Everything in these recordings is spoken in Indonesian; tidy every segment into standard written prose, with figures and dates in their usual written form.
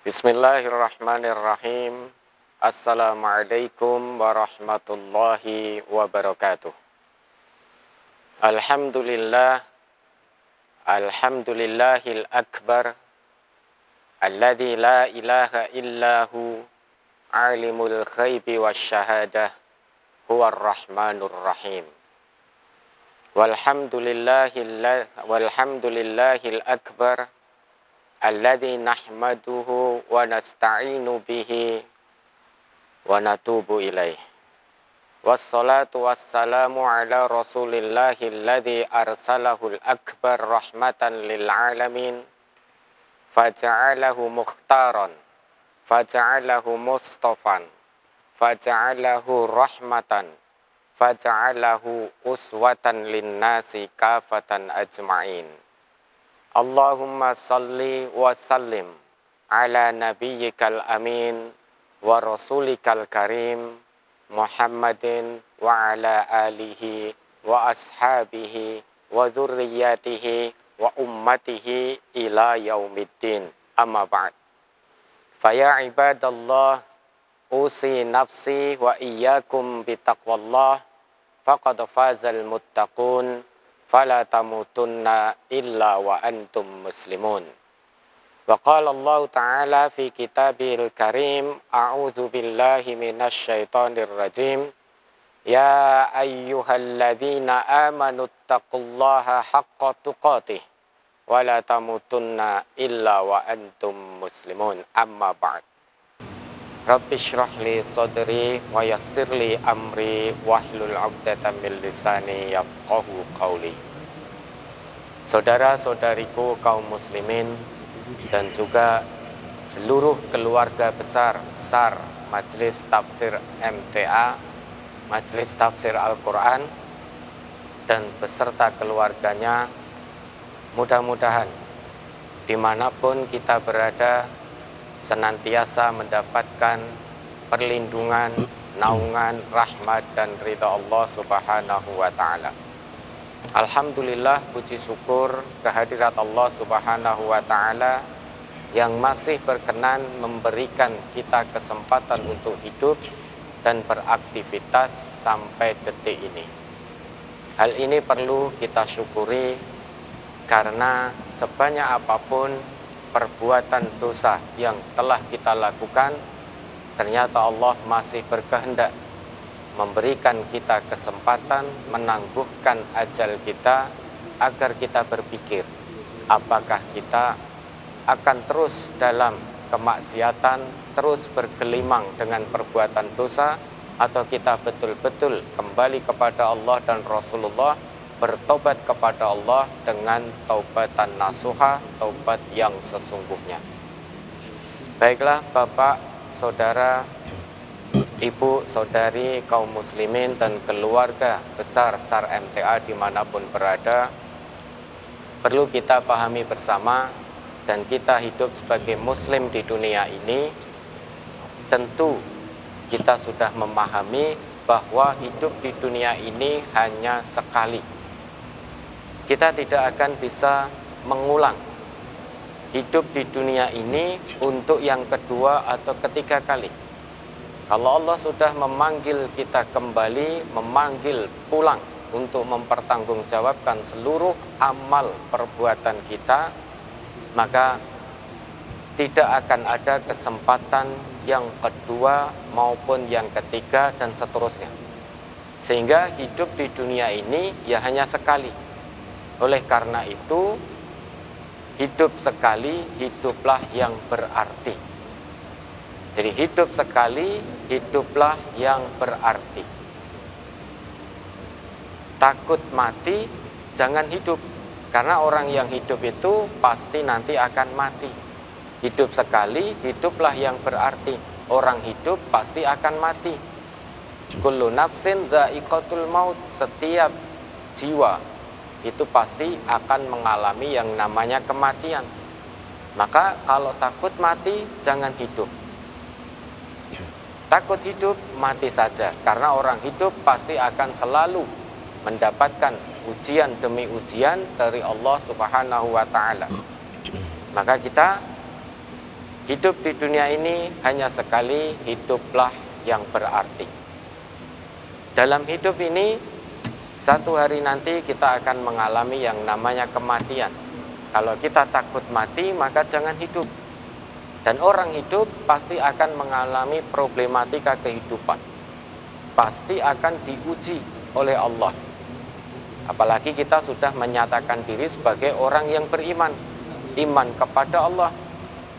Bismillahirrahmanirrahim. Assalamualaikum warahmatullahi wabarakatuh. Alhamdulillahil akbar alladzi la ilaha illahu alimul ghaibi wasyahadah huwar rahmanur rahim. Walhamdulillahil akbar alladzi nahmaduhu wa nasta'inu bihi wa natubu ilaih. Wassalatu wassalamu ala rasulillahi alladzi arsalahul akbar rahmatan lil alamin faja'alahu mukhtaran faja'alahu mustafan faja'alahu rahmatan faja'alahu uswatan linnasi kafatan ajma'in. Allahumma salli wa sallim ala nabiyyikal amin wa rasulikal karim Muhammadin wa ala alihi wa ashabihi wa dzurriyyatihi wa ummatihi ila yaumiddin. Amma ba'd. Faya ibadallah, usi nafsi wa iyyakum bitaqwallah faqad fazal muttaqun fala tamutunna illa wa antum muslimun. Wa qala Allah Ta'ala fi kitabil karim, a'udzu billahi minasy syaithanir rajim. Ya ayyuhalladzina amanu taqullaha haqqa tuqatih wa la tamutunna illa wa antum muslimun. Amma ba'd. Rabbi shrah li sadri wa yassir li amri wahlul 'uqdatam min lisani yafqahu qawli. Saudara-saudariku kaum muslimin dan juga seluruh keluarga besar SAR Majelis Tafsir MTA, Majelis Tafsir Al-Quran dan beserta keluarganya, mudah-mudahan dimanapun kita berada senantiasa mendapatkan perlindungan, naungan, rahmat dan ridha Allah Subhanahu wa Ta'ala. Alhamdulillah, puji syukur kehadirat Allah Subhanahu wa Ta'ala yang masih berkenan memberikan kita kesempatan untuk hidup dan beraktivitas sampai detik ini. Hal ini perlu kita syukuri karena sebanyak apapun perbuatan dosa yang telah kita lakukan, ternyata Allah masih berkehendak memberikan kita kesempatan menangguhkan ajal kita agar kita berpikir apakah kita akan terus dalam kemaksiatan, terus bergelimang dengan perbuatan dosa, atau kita betul-betul kembali kepada Allah dan Rasulullah, bertobat kepada Allah dengan taubatan nasuha, taubat yang sesungguhnya. Baiklah Bapak, Saudara, Ibu, Saudari, kaum muslimin dan keluarga besar SAR MTA dimanapun berada, perlu kita pahami bersama dan kita hidup sebagai muslim di dunia ini. Tentu kita sudah memahami bahwa hidup di dunia ini hanya sekali. Kita tidak akan bisa mengulang hidup di dunia ini untuk yang kedua atau ketiga kali. Kalau Allah sudah memanggil kita kembali, memanggil pulang untuk mempertanggungjawabkan seluruh amal perbuatan kita, maka tidak akan ada kesempatan yang kedua maupun yang ketiga dan seterusnya. Sehingga hidup di dunia ini ya hanya sekali. Oleh karena itu, hidup sekali, hiduplah yang berarti. Jadi hidup sekali, hiduplah yang berarti. Takut mati, jangan hidup. Karena orang yang hidup itu pasti nanti akan mati. Hidup sekali, hiduplah yang berarti. Orang hidup pasti akan mati. Kullu nafsin dha'iqatul maut. Setiap jiwa itu pasti akan mengalami yang namanya kematian. Maka kalau takut mati, jangan hidup. Takut hidup, mati saja. Karena orang hidup pasti akan selalu mendapatkan ujian demi ujian dari Allah Subhanahu wa Ta'ala. Maka kita Hidup di dunia ini hanya sekali, hiduplah yang berarti. Dalam hidup ini, satu hari nanti kita akan mengalami yang namanya kematian. Kalau kita takut mati, maka jangan hidup. Dan orang hidup pasti akan mengalami problematika kehidupan. Pasti akan diuji oleh Allah. Apalagi kita sudah menyatakan diri sebagai orang yang beriman. Iman kepada Allah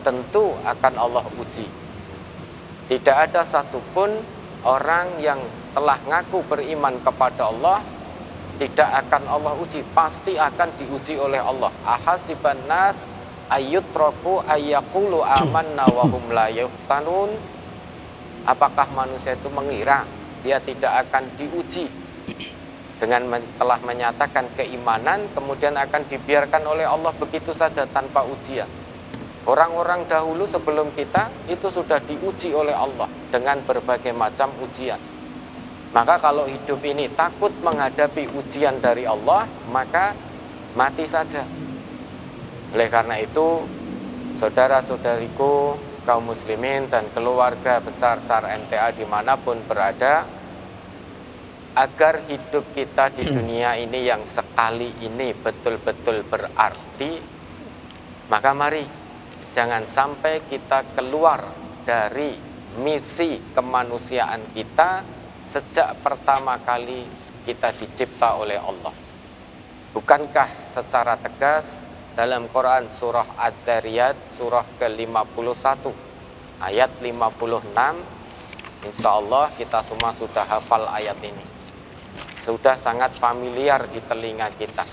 tentu akan Allah uji. Tidak ada satupun orang yang telah ngaku beriman kepada Allah tidak akan Allah uji, pasti akan diuji oleh Allah. Ahasiban nas ayyutraku ayyaqulu amanna wa hum la yuftanun. Apakah manusia itu mengira dia tidak akan diuji dengan telah menyatakan keimanan, kemudian akan dibiarkan oleh Allah begitu saja tanpa ujian? Orang-orang dahulu sebelum kita itu sudah diuji oleh Allah dengan berbagai macam ujian. Maka kalau hidup ini takut menghadapi ujian dari Allah, maka mati saja. Oleh karena itu, saudara-saudariku, kaum muslimin dan keluarga besar SAR MTA dimanapun berada, agar hidup kita di dunia ini yang sekali ini betul-betul berarti, maka mari jangan sampai kita keluar dari misi kemanusiaan kita sejak pertama kali kita dicipta oleh Allah. Bukankah secara tegas dalam Quran surah Ad-Dariyat surah ke-51 ayat 56, insya Allah kita semua sudah hafal ayat ini, sudah sangat familiar di telinga kita.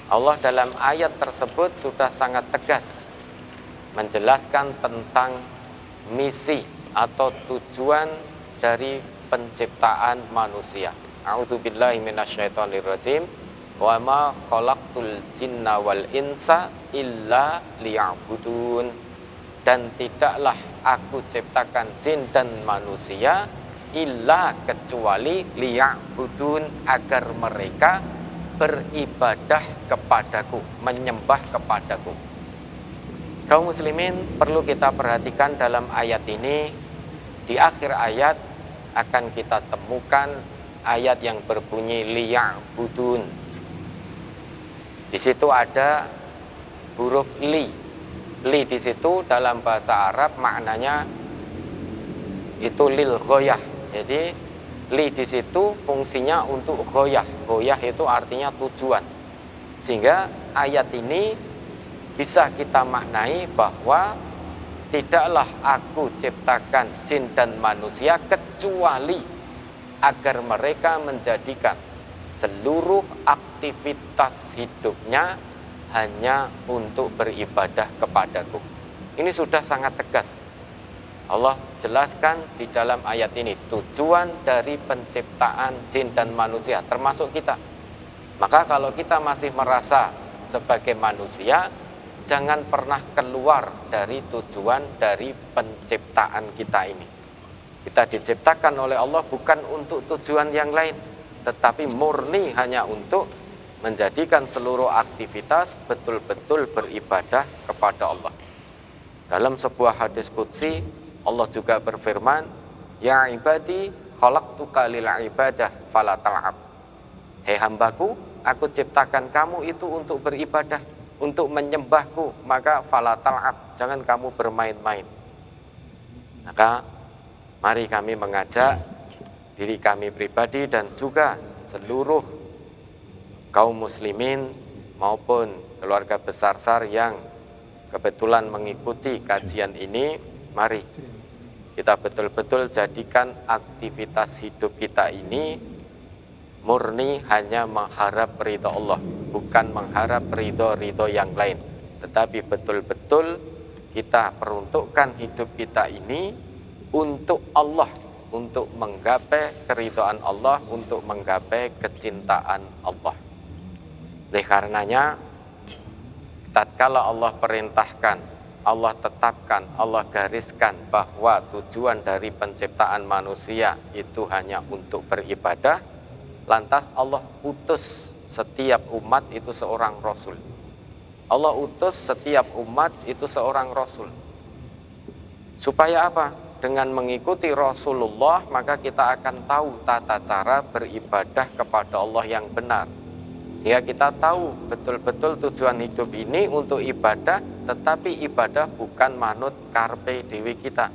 Allah dalam ayat tersebut sudah sangat tegas menjelaskan tentang misi atau tujuan dari penciptaan manusia. A'udzubillahi minasyaitonirrajim. Wa ma khalaqtul jinna wal insa illa liya'budun. Dan tidaklah aku ciptakan jin dan manusia illa kecuali liya'budun, agar mereka beribadah kepadaku, menyembah kepadaku. Kaum muslimin, perlu kita perhatikan dalam ayat ini. Di akhir ayat akan kita temukan ayat yang berbunyi liya'budun. Di situ ada huruf li. Li di situ dalam bahasa Arab maknanya itu lil ghoyah. Jadi li di situ fungsinya untuk ghoyah. Ghoyah itu artinya tujuan. Sehingga ayat ini bisa kita maknai bahwa tidaklah aku ciptakan jin dan manusia kecuali agar mereka menjadikan seluruh aktivitas hidupnya hanya untuk beribadah kepadaku. Ini sudah sangat tegas. Allah jelaskan di dalam ayat ini tujuan dari penciptaan jin dan manusia, termasuk kita. Maka kalau kita masih merasa sebagai manusia, jangan pernah keluar dari tujuan dari penciptaan kita ini. Kita diciptakan oleh Allah bukan untuk tujuan yang lain, tetapi murni hanya untuk menjadikan seluruh aktivitas betul-betul beribadah kepada Allah. Dalam sebuah hadis qudsi, Allah juga berfirman, "Ya ibadi, khalaqtuka lil ibadah fala tal'ab." Hei hambaku, aku ciptakan kamu itu untuk beribadah, untuk menyembahku, maka fala tal'ab, jangan kamu bermain-main. Maka mari kami mengajak diri kami pribadi dan juga seluruh kaum muslimin maupun keluarga besar SAR yang kebetulan mengikuti kajian ini, mari kita betul-betul jadikan aktivitas hidup kita ini murni hanya mengharap ridho Allah, bukan mengharap ridho yang lain, tetapi betul-betul kita peruntukkan hidup kita ini untuk Allah, untuk menggapai keridhaan Allah, untuk menggapai kecintaan Allah. Oleh karenanya, tatkala Allah perintahkan, Allah tetapkan, Allah gariskan bahwa tujuan dari penciptaan manusia itu hanya untuk beribadah, lantas Allah utus setiap umat itu seorang rasul. Allah utus setiap umat itu seorang rasul. Supaya apa? Dengan mengikuti Rasulullah maka kita akan tahu tata cara beribadah kepada Allah yang benar. Sehingga kita tahu betul-betul tujuan hidup ini untuk ibadah, tetapi ibadah bukan manut karpe dewi kita.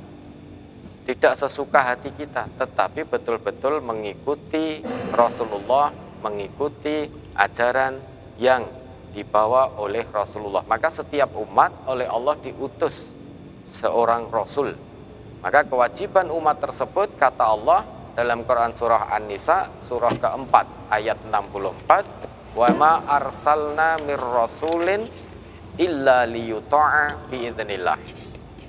Tidak sesuka hati kita, tetapi betul-betul mengikuti Rasulullah, mengikuti ajaran yang dibawa oleh Rasulullah. Maka setiap umat oleh Allah diutus seorang Rasul. Maka kewajiban umat tersebut, kata Allah dalam Quran surah An-Nisa surah keempat ayat 64, wa ma arsalna mir rasulin illa liyuta'a biidznillah.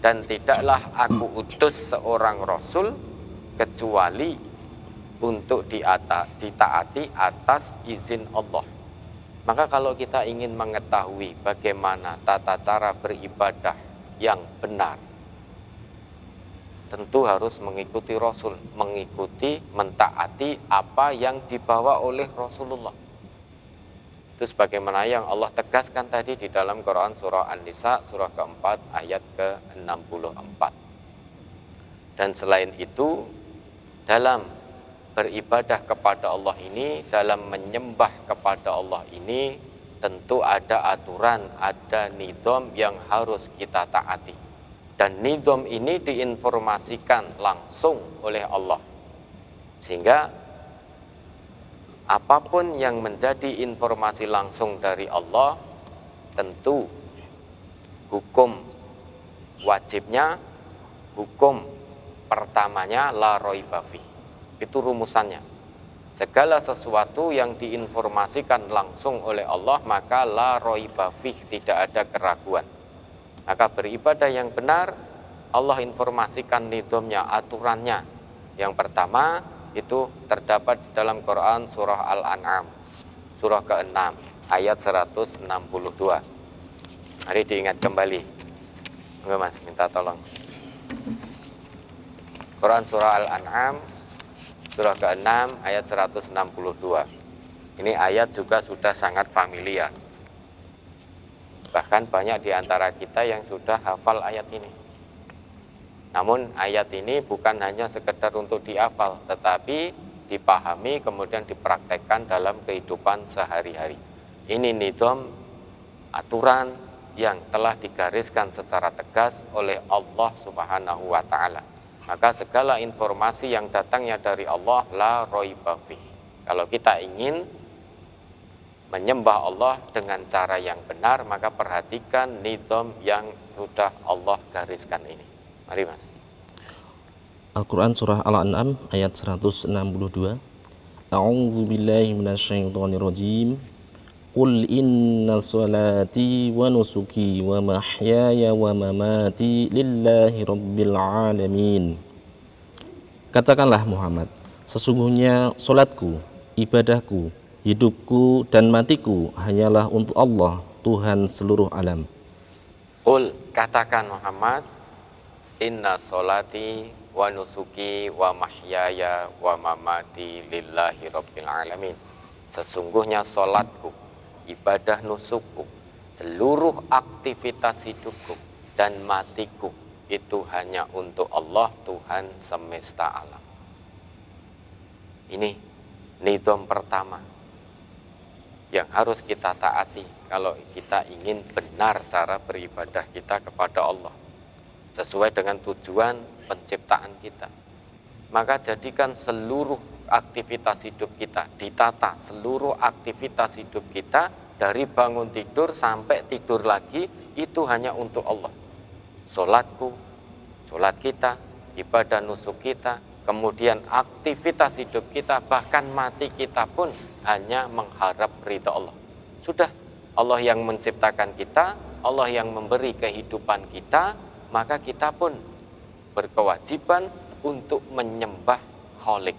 Dan tidaklah aku utus seorang rasul kecuali untuk ditaati atas izin Allah. Maka kalau kita ingin mengetahui bagaimana tata cara beribadah yang benar, tentu harus mengikuti Rasul, mengikuti, mentaati apa yang dibawa oleh Rasulullah. Itu sebagaimana yang Allah tegaskan tadi di dalam Quran surah An-Nisa surah keempat ayat ke-64. Dan selain itu, dalam beribadah kepada Allah ini, dalam menyembah kepada Allah ini, tentu ada aturan, ada nizam yang harus kita taati. Dan nizam ini diinformasikan langsung oleh Allah. Sehingga apapun yang menjadi informasi langsung dari Allah, tentu hukum wajibnya, hukum pertamanya la raiba fi. Itu rumusannya. Segala sesuatu yang diinformasikan langsung oleh Allah, maka la raiba fi, tidak ada keraguan. Maka beribadah yang benar, Allah informasikan nizamnya, aturannya. Yang pertama itu terdapat di dalam Quran surah Al-An'am surah ke-6 ayat 162. Mari diingat kembali. Enggak Mas, minta tolong. Quran surah Al-An'am surah ke-6 ayat 162. Ini ayat juga sudah sangat familiar. Bahkan banyak di antara kita yang sudah hafal ayat ini. Namun ayat ini bukan hanya sekedar untuk dihafal, tetapi dipahami kemudian dipraktekkan dalam kehidupan sehari-hari. Ini nizam, aturan yang telah digariskan secara tegas oleh Allah Subhanahu wa Ta'ala. Maka segala informasi yang datangnya dari Allah la raiba fi. Kalau kita ingin menyembah Allah dengan cara yang benar, maka perhatikan nizam yang sudah Allah gariskan ini. Mari Mas. Al-Quran surah Al-An'am ayat 162. A'udzu billahi minasyaitonir rajim. Qul inna salati wa nusuki wa mahyaya wa mamati lillahi rabbil alamin. Katakanlah Muhammad, sesungguhnya salatku, ibadahku, hidupku dan matiku hanyalah untuk Allah, Tuhan seluruh alam. Qul, katakan Muhammad, inna sholati wa nusuki wa mahyaya wa mamati lillahi rabbil alamin. Sesungguhnya sholatku, ibadah nusukku, seluruh aktivitas hidupku dan matiku itu hanya untuk Allah, Tuhan semesta alam. Ini nizam pertama yang harus kita taati kalau kita ingin benar cara beribadah kita kepada Allah sesuai dengan tujuan penciptaan kita. Maka jadikan seluruh aktivitas hidup kita ditata, seluruh aktivitas hidup kita dari bangun tidur sampai tidur lagi itu hanya untuk Allah. Sholatku, sholat kita, ibadah nusuk kita, kemudian aktivitas hidup kita, bahkan mati kita pun hanya mengharap ridha Allah. Sudah, Allah yang menciptakan kita, Allah yang memberi kehidupan kita, maka kita pun berkewajiban untuk menyembah Khalik.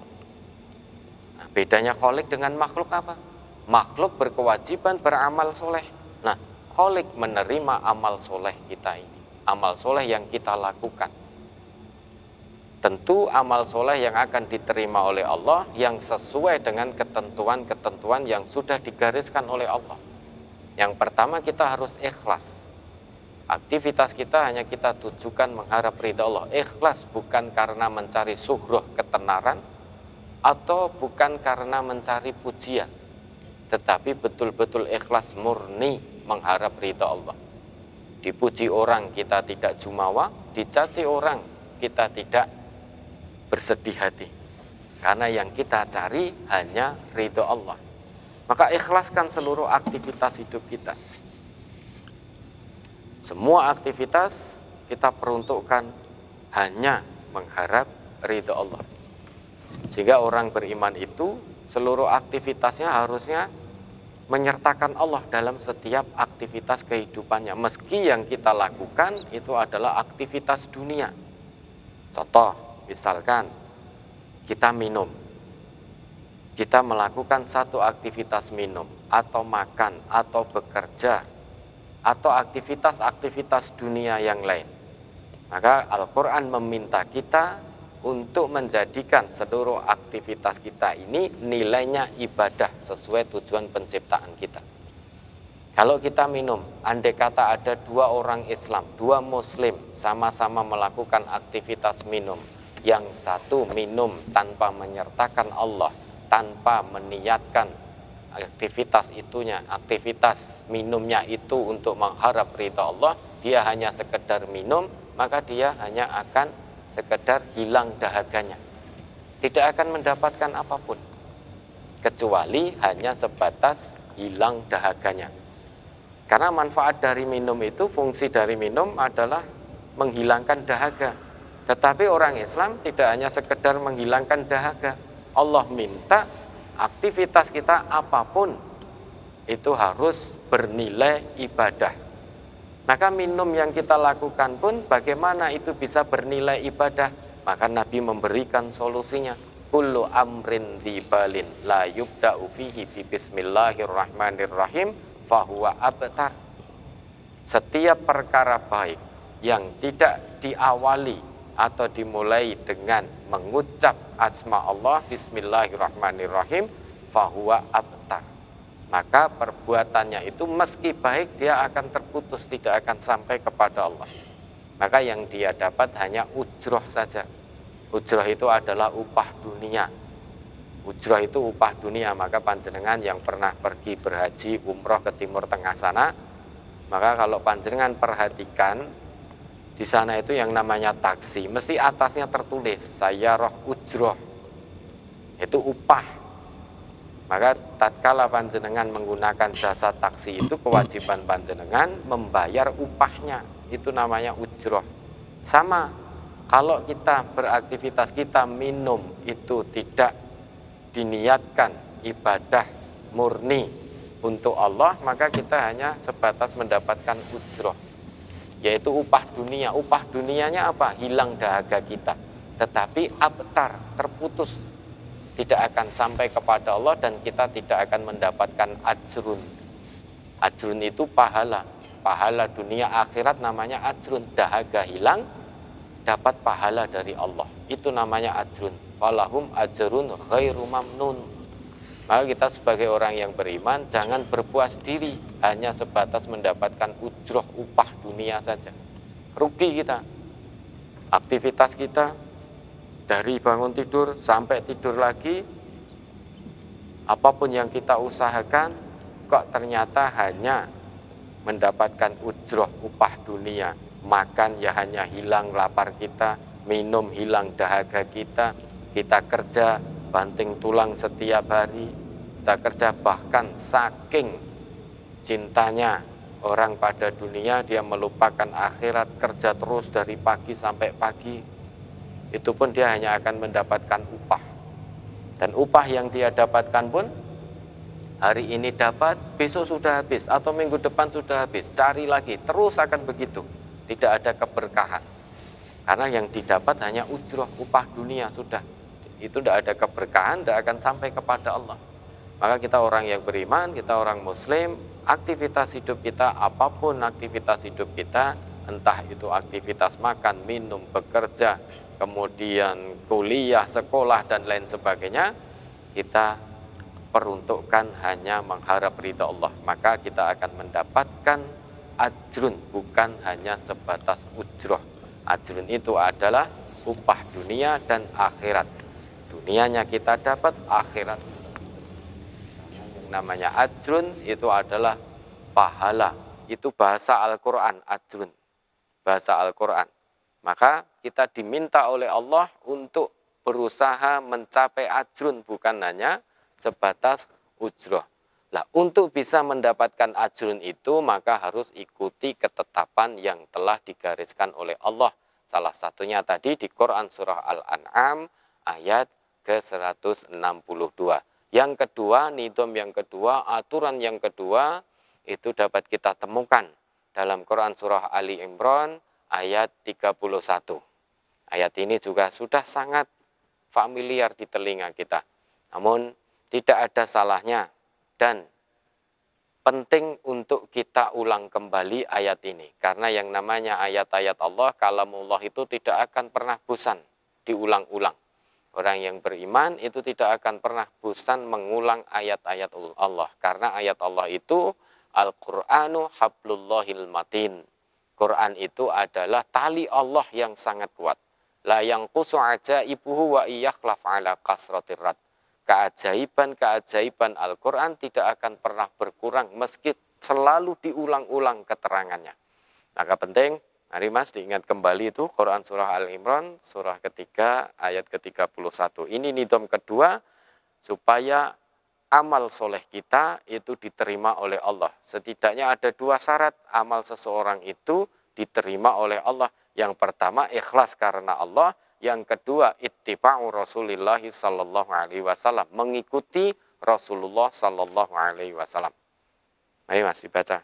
Nah, bedanya Khalik dengan makhluk apa? Makhluk berkewajiban beramal soleh. Nah, Khalik menerima amal soleh kita ini, amal soleh yang kita lakukan. Tentu amal soleh yang akan diterima oleh Allah yang sesuai dengan ketentuan-ketentuan yang sudah digariskan oleh Allah. Yang pertama kita harus ikhlas. Aktivitas kita hanya kita tujukan mengharap ridha Allah. Ikhlas bukan karena mencari syuhroh, ketenaran, atau bukan karena mencari pujian, tetapi betul-betul ikhlas murni mengharap ridha Allah. Dipuji orang kita tidak jumawa, dicaci orang kita tidak bersedih hati, karena yang kita cari hanya ridha Allah. Maka ikhlaskan seluruh aktivitas hidup kita. Semua aktivitas kita peruntukkan hanya mengharap ridha Allah. Sehingga orang beriman itu seluruh aktivitasnya harusnya menyertakan Allah dalam setiap aktivitas kehidupannya. Meski yang kita lakukan itu adalah aktivitas dunia. Contoh, misalkan kita minum. Kita melakukan satu aktivitas minum, atau makan, atau bekerja, atau aktivitas-aktivitas dunia yang lain. Maka Al-Quran meminta kita untuk menjadikan seluruh aktivitas kita ini nilainya ibadah sesuai tujuan penciptaan kita. Kalau kita minum, andai kata ada dua orang Islam, dua Muslim sama-sama melakukan aktivitas minum, yang satu minum tanpa menyertakan Allah, tanpa meniatkan aktivitas minumnya itu untuk mengharap ridha Allah, dia hanya sekedar minum, maka dia hanya akan sekedar hilang dahaganya, tidak akan mendapatkan apapun kecuali hanya sebatas hilang dahaganya. Karena manfaat dari minum itu, fungsi dari minum adalah menghilangkan dahaga. Tetapi orang Islam tidak hanya sekedar menghilangkan dahaga. Allah minta aktivitas kita apapun itu harus bernilai ibadah. Maka minum yang kita lakukan pun bagaimana itu bisa bernilai ibadah? Maka Nabi memberikan solusinya. Kullu amrin dibalin la yubda'u fihi bi bismillahirrahmanirrahim fahuwa abtar. Setiap perkara baik yang tidak diawali atau dimulai dengan mengucap asma Allah bismillahirrahmanirrahim fahuwa abtar, maka perbuatannya itu meski baik dia akan terputus, tidak akan sampai kepada Allah. Maka yang dia dapat hanya ujroh saja. Ujroh itu adalah upah dunia. Ujroh itu upah dunia. Maka panjenengan yang pernah pergi berhaji umroh ke Timur Tengah sana, maka kalau panjenengan perhatikan di sana itu yang namanya taksi, mesti atasnya tertulis sayyarah ujroh, itu upah. Maka tatkala panjenengan menggunakan jasa taksi itu, kewajiban panjenengan membayar upahnya, itu namanya ujroh. Sama, kalau kita beraktivitas, kita minum itu tidak diniatkan ibadah murni untuk Allah, maka kita hanya sebatas mendapatkan ujroh, yaitu upah dunia. Upah dunianya apa? Hilang dahaga kita. Tetapi abtar, terputus, tidak akan sampai kepada Allah, dan kita tidak akan mendapatkan ajrun. Ajrun itu pahala. Pahala dunia akhirat namanya ajrun. Dahaga hilang, dapat pahala dari Allah. Itu namanya ajrun. Falahum ajrun ghairu mamnun. Maka kita sebagai orang yang beriman jangan berpuas diri hanya sebatas mendapatkan ujroh upah dunia saja. Rugi kita. Aktivitas kita dari bangun tidur sampai tidur lagi, apapun yang kita usahakan kok ternyata hanya mendapatkan ujroh upah dunia. Makan ya hanya hilang lapar kita, minum hilang dahaga kita, kita kerja banting tulang setiap hari, kita kerja bahkan saking cintanya orang pada dunia, dia melupakan akhirat, kerja terus dari pagi sampai pagi, itu pun dia hanya akan mendapatkan upah. Dan upah yang dia dapatkan pun hari ini dapat, besok sudah habis, atau minggu depan sudah habis, cari lagi, terus akan begitu, tidak ada keberkahan. Karena yang didapat hanya ujroh, upah dunia, sudah. Itu tidak ada keberkahan, tidak akan sampai kepada Allah. Maka kita orang yang beriman, kita orang muslim, aktivitas hidup kita, apapun aktivitas hidup kita, entah itu aktivitas makan, minum, bekerja, kemudian kuliah, sekolah, dan lain sebagainya, kita peruntukkan hanya mengharap ridha Allah. Maka kita akan mendapatkan ajrun, bukan hanya sebatas ujroh. Ajrun itu adalah upah dunia dan akhirat. Dunianya kita dapat, akhirat. Yang namanya ajrun itu adalah pahala. Itu bahasa Al-Quran, ajrun. Bahasa Al-Quran. Maka kita diminta oleh Allah untuk berusaha mencapai ajrun, bukan hanya sebatas ujroh. Nah, untuk bisa mendapatkan ajrun itu, maka harus ikuti ketetapan yang telah digariskan oleh Allah. Salah satunya tadi di Quran surah Al-An'am ayat ke-162. Yang kedua, nidom yang kedua, aturan yang kedua, itu dapat kita temukan dalam Quran surah Ali Imran ayat 31. Ayat ini juga sudah sangat familiar di telinga kita. Namun tidak ada salahnya dan penting untuk kita ulang kembali ayat ini. Karena yang namanya ayat-ayat Allah, kalamullah itu tidak akan pernah bosan diulang-ulang. Orang yang beriman itu tidak akan pernah bosan mengulang ayat-ayat Allah. Karena ayat Allah itu Al-Qur'anu hablullahil matin. Quran itu adalah tali Allah yang sangat kuat. La yang kusu ajaibuhu wa iyakhlaf ala kasratir rad. Keajaiban-keajaiban Al-Quran tidak akan pernah berkurang meski selalu diulang-ulang keterangannya. Maka penting, mari mas diingat kembali itu Quran surah Al-Imran, surah ketiga ayat ke-31. Ini nidom kedua, supaya amal soleh kita itu diterima oleh Allah. Setidaknya ada dua syarat amal seseorang itu diterima oleh Allah. Yang pertama, ikhlas karena Allah. Yang kedua, ittiba'u Rasulillah sallallahu alaihi wasallam, mengikuti Rasulullah sallallahu alaihi wasallam. Ayo Mas dibaca.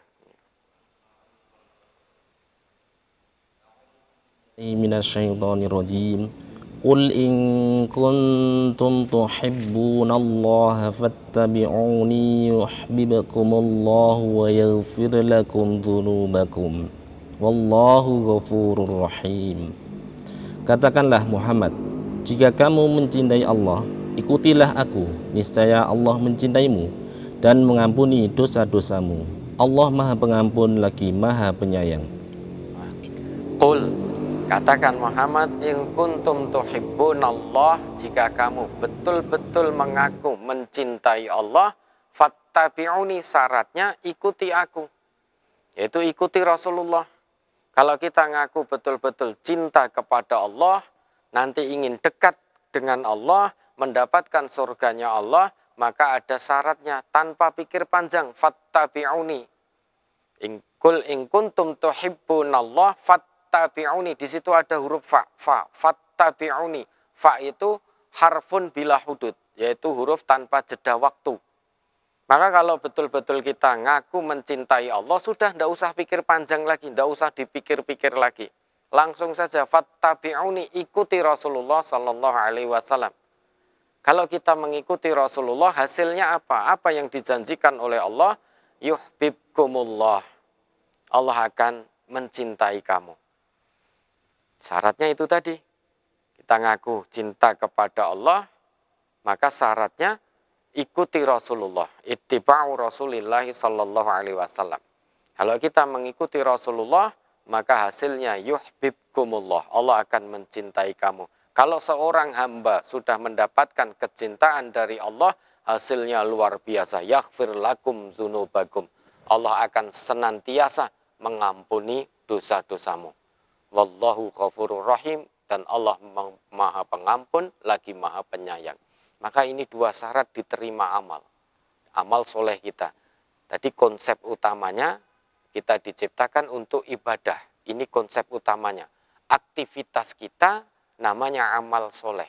Minasyaitonirrajim. Qul in kuntum tuhibbunallaha fattabi'uni yuhibbukumullahu wa yaghfir lakum dzunubakum. Wallahu ghafurur rahim. Katakanlah Muhammad, jika kamu mencintai Allah, ikutilah aku, niscaya Allah mencintaimu dan mengampuni dosa-dosamu. Allah Maha Pengampun lagi Maha Penyayang. Qul, katakan Muhammad, in kuntum tuhibbunallah, jika kamu betul-betul mengaku mencintai Allah, fattabi'uni, syaratnya ikuti aku, yaitu ikuti Rasulullah. Kalau kita ngaku betul-betul cinta kepada Allah, nanti ingin dekat dengan Allah, mendapatkan surganya Allah, maka ada syaratnya tanpa pikir panjang, fattabi'uni. Qul in kuntum tuhibbunallah fattabi'uni. Di situ ada huruf fa, fattabi'uni. Fa itu harfun bila hudud, yaitu huruf tanpa jeda waktu. Maka kalau betul-betul kita ngaku mencintai Allah, sudah tidak usah pikir panjang lagi, tidak usah dipikir-pikir lagi. Langsung saja, fattabi'uni, ikuti Rasulullah sallallahu alaihi wasallam. Kalau kita mengikuti Rasulullah, hasilnya apa? Apa yang dijanjikan oleh Allah? Yuhibbukumullah. Allah akan mencintai kamu. Syaratnya itu tadi. Kita ngaku cinta kepada Allah, maka syaratnya ikuti Rasulullah, ittiba'u Rasulillah sallallahu alaihi wasallam. Kalau kita mengikuti Rasulullah, maka hasilnya yuhibbukumullah, Allah akan mencintai kamu. Kalau seorang hamba sudah mendapatkan kecintaan dari Allah, hasilnya luar biasa, yaghfir lakum dzunubakum. Allah akan senantiasa mengampuni dosa-dosamu. Wallahu ghafurur rahim, dan Allah Maha Pengampun lagi Maha Penyayang. Maka ini dua syarat diterima amal soleh kita. Tadi konsep utamanya kita diciptakan untuk ibadah. Ini konsep utamanya. Aktivitas kita namanya amal soleh.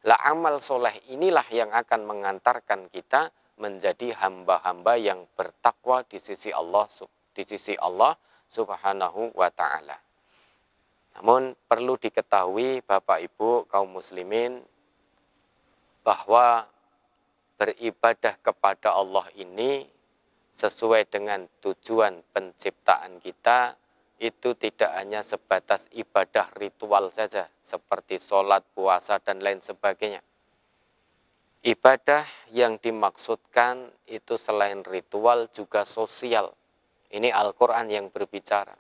Lah amal soleh inilah yang akan mengantarkan kita menjadi hamba-hamba yang bertakwa di sisi Allah Subhanahu wa ta'ala. Namun perlu diketahui Bapak Ibu kaum muslimin, bahwa beribadah kepada Allah ini sesuai dengan tujuan penciptaan kita, itu tidak hanya sebatas ibadah ritual saja, seperti sholat, puasa, dan lain sebagainya. Ibadah yang dimaksudkan itu selain ritual juga sosial. Ini Al-Quran yang berbicara.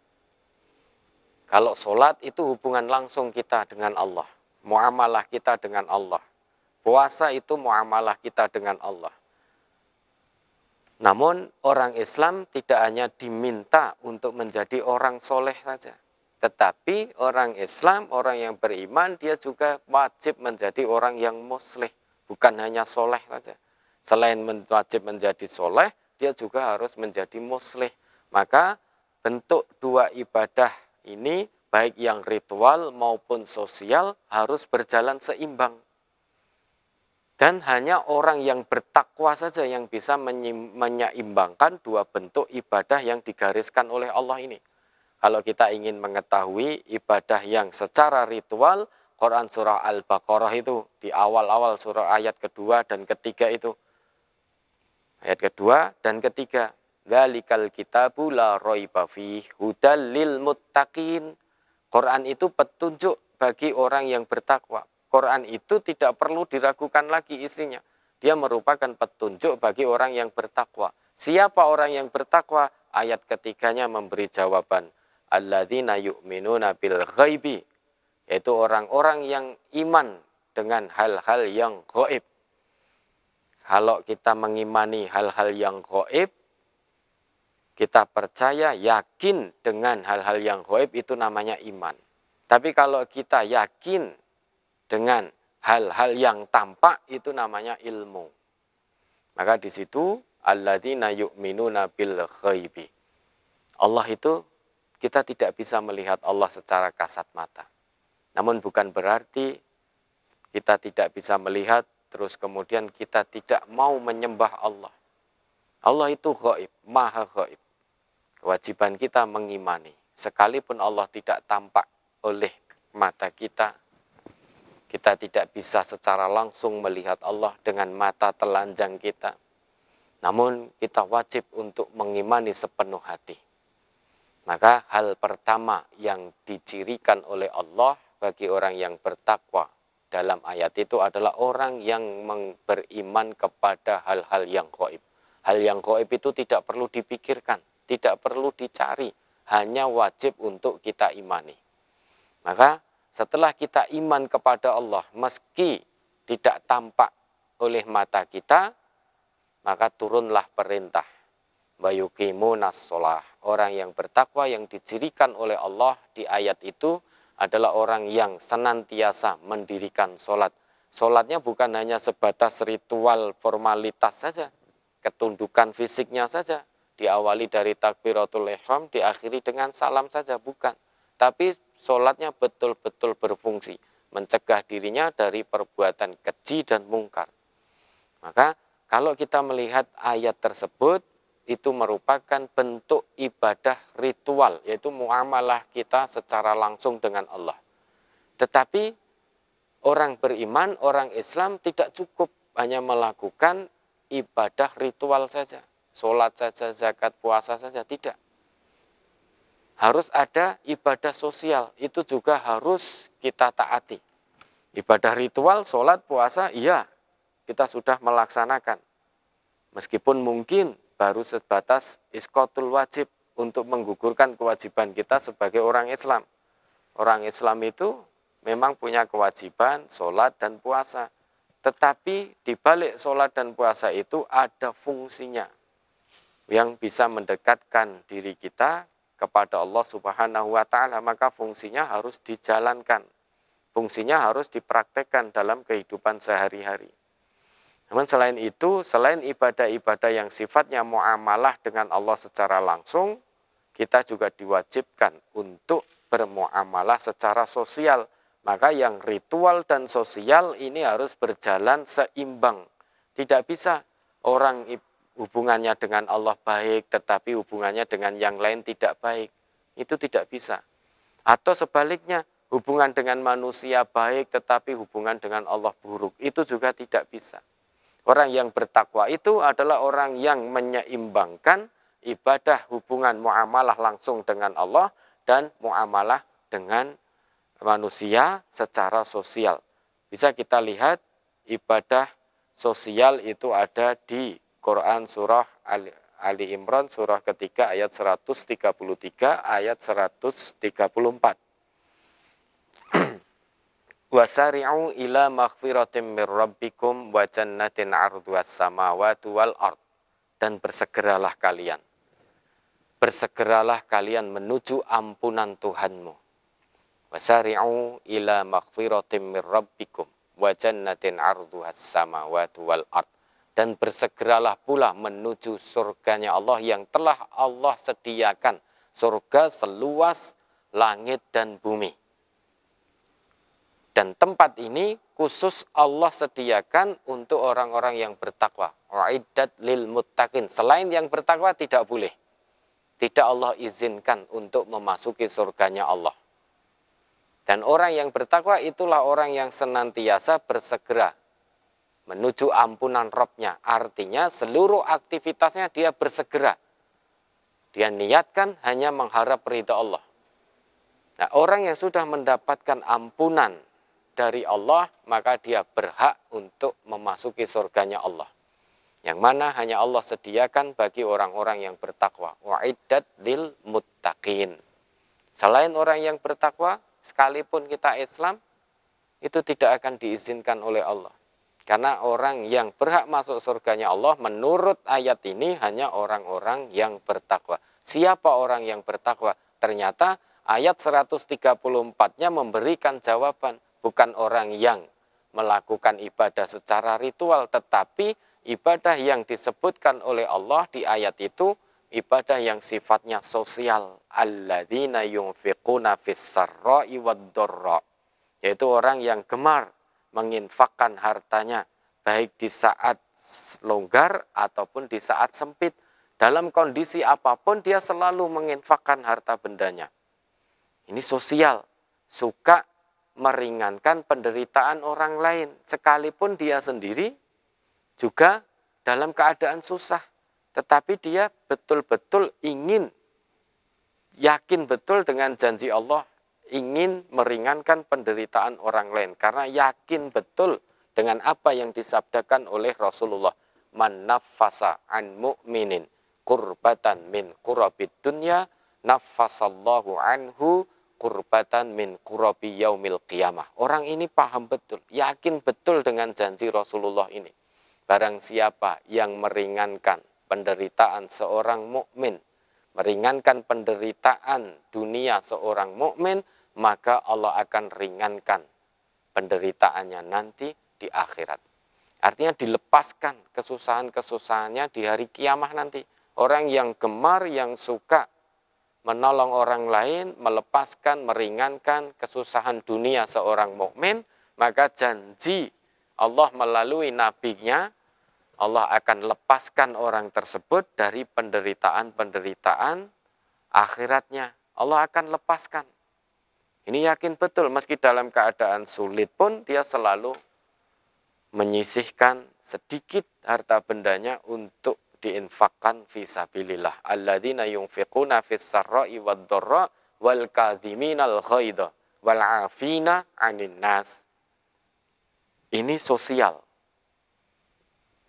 Kalau sholat itu hubungan langsung kita dengan Allah. Muamalah kita dengan Allah. Puasa itu muamalah kita dengan Allah. Namun orang Islam tidak hanya diminta untuk menjadi orang soleh saja. Tetapi orang Islam, orang yang beriman, dia juga wajib menjadi orang yang muslih. Bukan hanya soleh saja. Selain wajib menjadi soleh, dia juga harus menjadi muslih. Maka bentuk dua ibadah ini, baik yang ritual maupun sosial, harus berjalan seimbang. Dan hanya orang yang bertakwa saja yang bisa menyeimbangkan dua bentuk ibadah yang digariskan oleh Allah ini. Kalau kita ingin mengetahui ibadah yang secara ritual, Quran surah Al-Baqarah itu di awal-awal surah ayat kedua dan ketiga itu. Ayat kedua dan ketiga. Dzalikal kitabu la raiba fihi hudal lil muttaqin. Quran itu petunjuk bagi orang yang bertakwa. Quran itu tidak perlu diragukan lagi isinya. Dia merupakan petunjuk bagi orang yang bertakwa. Siapa orang yang bertakwa? Ayat ketiganya memberi jawaban. Alladzina yu'minuna bil ghaibi. Yaitu orang-orang yang iman dengan hal-hal yang gaib. Kalau kita mengimani hal-hal yang gaib, kita percaya, yakin dengan hal-hal yang gaib, itu namanya iman. Tapi kalau kita yakin dengan hal-hal yang tampak, itu namanya ilmu. Maka di situ alladzina yu'minuna bil ghaibi. Allah itu, kita tidak bisa melihat Allah secara kasat mata. Namun bukan berarti kita tidak bisa melihat terus kemudian kita tidak mau menyembah Allah. Allah itu gaib, maha gaib. Kewajiban kita mengimani. Sekalipun Allah tidak tampak oleh mata kita, kita tidak bisa secara langsung melihat Allah dengan mata telanjang kita. Namun kita wajib untuk mengimani sepenuh hati. Maka hal pertama yang dicirikan oleh Allah bagi orang yang bertakwa dalam ayat itu adalah orang yang beriman kepada hal-hal yang gaib. Hal yang gaib itu tidak perlu dipikirkan, tidak perlu dicari, hanya wajib untuk kita imani. Maka setelah kita iman kepada Allah, meski tidak tampak oleh mata kita, maka turunlah perintah. Bayuqimunas shalah. Orang yang bertakwa yang dicirikan oleh Allah di ayat itu adalah orang yang senantiasa mendirikan sholat. Sholatnya bukan hanya sebatas ritual formalitas saja, ketundukan fisiknya saja. Diawali dari takbiratul ihram, diakhiri dengan salam saja, bukan. Tapi sholatnya betul-betul berfungsi, mencegah dirinya dari perbuatan keji dan mungkar. Maka kalau kita melihat ayat tersebut, itu merupakan bentuk ibadah ritual, yaitu muamalah kita secara langsung dengan Allah. Tetapi orang beriman, orang Islam tidak cukup hanya melakukan ibadah ritual saja. Sholat saja, zakat, puasa saja, tidak. Harus ada ibadah sosial, itu juga harus kita taati. Ibadah ritual, sholat, puasa, iya, kita sudah melaksanakan. Meskipun mungkin baru sebatas isqatul wajib untuk menggugurkan kewajiban kita sebagai orang Islam. Orang Islam itu memang punya kewajiban sholat dan puasa. Tetapi di balik sholat dan puasa itu ada fungsinya yang bisa mendekatkan diri kita kepada Allah Subhanahu wa Ta'ala. Maka fungsinya harus dijalankan. Fungsinya harus dipraktekkan dalam kehidupan sehari-hari. Namun selain itu, selain ibadah-ibadah yang sifatnya muamalah dengan Allah secara langsung, kita juga diwajibkan untuk bermuamalah secara sosial. Maka yang ritual dan sosial ini harus berjalan seimbang. Tidak bisa orang hubungannya dengan Allah baik, tetapi hubungannya dengan yang lain tidak baik. Itu tidak bisa. Atau sebaliknya, hubungan dengan manusia baik, tetapi hubungan dengan Allah buruk. Itu juga tidak bisa. Orang yang bertakwa itu adalah orang yang menyeimbangkan ibadah hubungan muamalah langsung dengan Allah dan muamalah dengan manusia secara sosial. Bisa kita lihat ibadah sosial itu ada di Quran surah Ali Imran surah ketiga ayat 133 ayat 134. Wasari'u ila maghfiratin mir rabbikum wa jannatin 'arduhas samawati wal ard. Dan bersegeralah kalian. Bersegeralah kalian menuju ampunan Tuhanmu. Wasari'u ila maghfiratin mir rabbikum wa jannatin 'arduhas samawati wal ard. Dan bersegeralah pula menuju surganya Allah yang telah Allah sediakan. Surga seluas langit dan bumi. Dan tempat ini khusus Allah sediakan untuk orang-orang yang bertakwa. Wa'iddat lil muttaqin. Selain yang bertakwa tidak boleh. Tidak Allah izinkan untuk memasuki surganya Allah. Dan orang yang bertakwa itulah orang yang senantiasa bersegera menuju ampunan Rabb-nya. Artinya seluruh aktivitasnya dia bersegera. Dia niatkan hanya mengharap ridha Allah. Nah, orang yang sudah mendapatkan ampunan dari Allah, maka dia berhak untuk memasuki surganya Allah. Yang mana hanya Allah sediakan bagi orang-orang yang bertakwa. Wa'iddat lil muttaqin. Selain orang yang bertakwa, sekalipun kita Islam, itu tidak akan diizinkan oleh Allah. Karena orang yang berhak masuk surganya Allah, menurut ayat ini hanya orang-orang yang bertakwa. Siapa orang yang bertakwa? Ternyata ayat 134-nya memberikan jawaban. Bukan orang yang melakukan ibadah secara ritual, tetapi ibadah yang disebutkan oleh Allah di ayat itu, ibadah yang sifatnya sosial. Alladzina yunfiquna fis-sarra'i wad-dharra. Yaitu orang yang gemar menginfakkan hartanya, baik di saat longgar ataupun di saat sempit. Dalam kondisi apapun dia selalu menginfakkan harta bendanya. Ini sosial, suka meringankan penderitaan orang lain, sekalipun dia sendiri juga dalam keadaan susah, tetapi dia betul-betul ingin, yakin betul dengan janji Allah, ingin meringankan penderitaan orang lain, karena yakin betul dengan apa yang disabdakan oleh Rasulullah, man naffasa an mu'minin kurbatan min kurabid dunya naffasallahu anhu kurbatan min kurabi yaumil qiyamah. Orang ini paham betul, yakin betul dengan janji Rasulullah ini. Barang siapa yang meringankan penderitaan seorang mukmin, meringankan penderitaan dunia seorang mukmin, maka Allah akan ringankan penderitaannya nanti di akhirat. Artinya dilepaskan kesusahan-kesusahannya di hari kiamah nanti. Orang yang gemar, yang suka menolong orang lain, melepaskan, meringankan kesusahan dunia seorang mukmin, maka janji Allah melalui nabinya, Allah akan lepaskan orang tersebut dari penderitaan-penderitaan akhiratnya. Allah akan lepaskan. Ini yakin betul, meski dalam keadaan sulit pun dia selalu menyisihkan sedikit harta bendanya untuk diinfakkan fi sabilillah. Alladzina yunfiquna fis sarra'i wad dharra wal kadhiminal ghaidha wal 'afina 'anil nas. Ini sosial.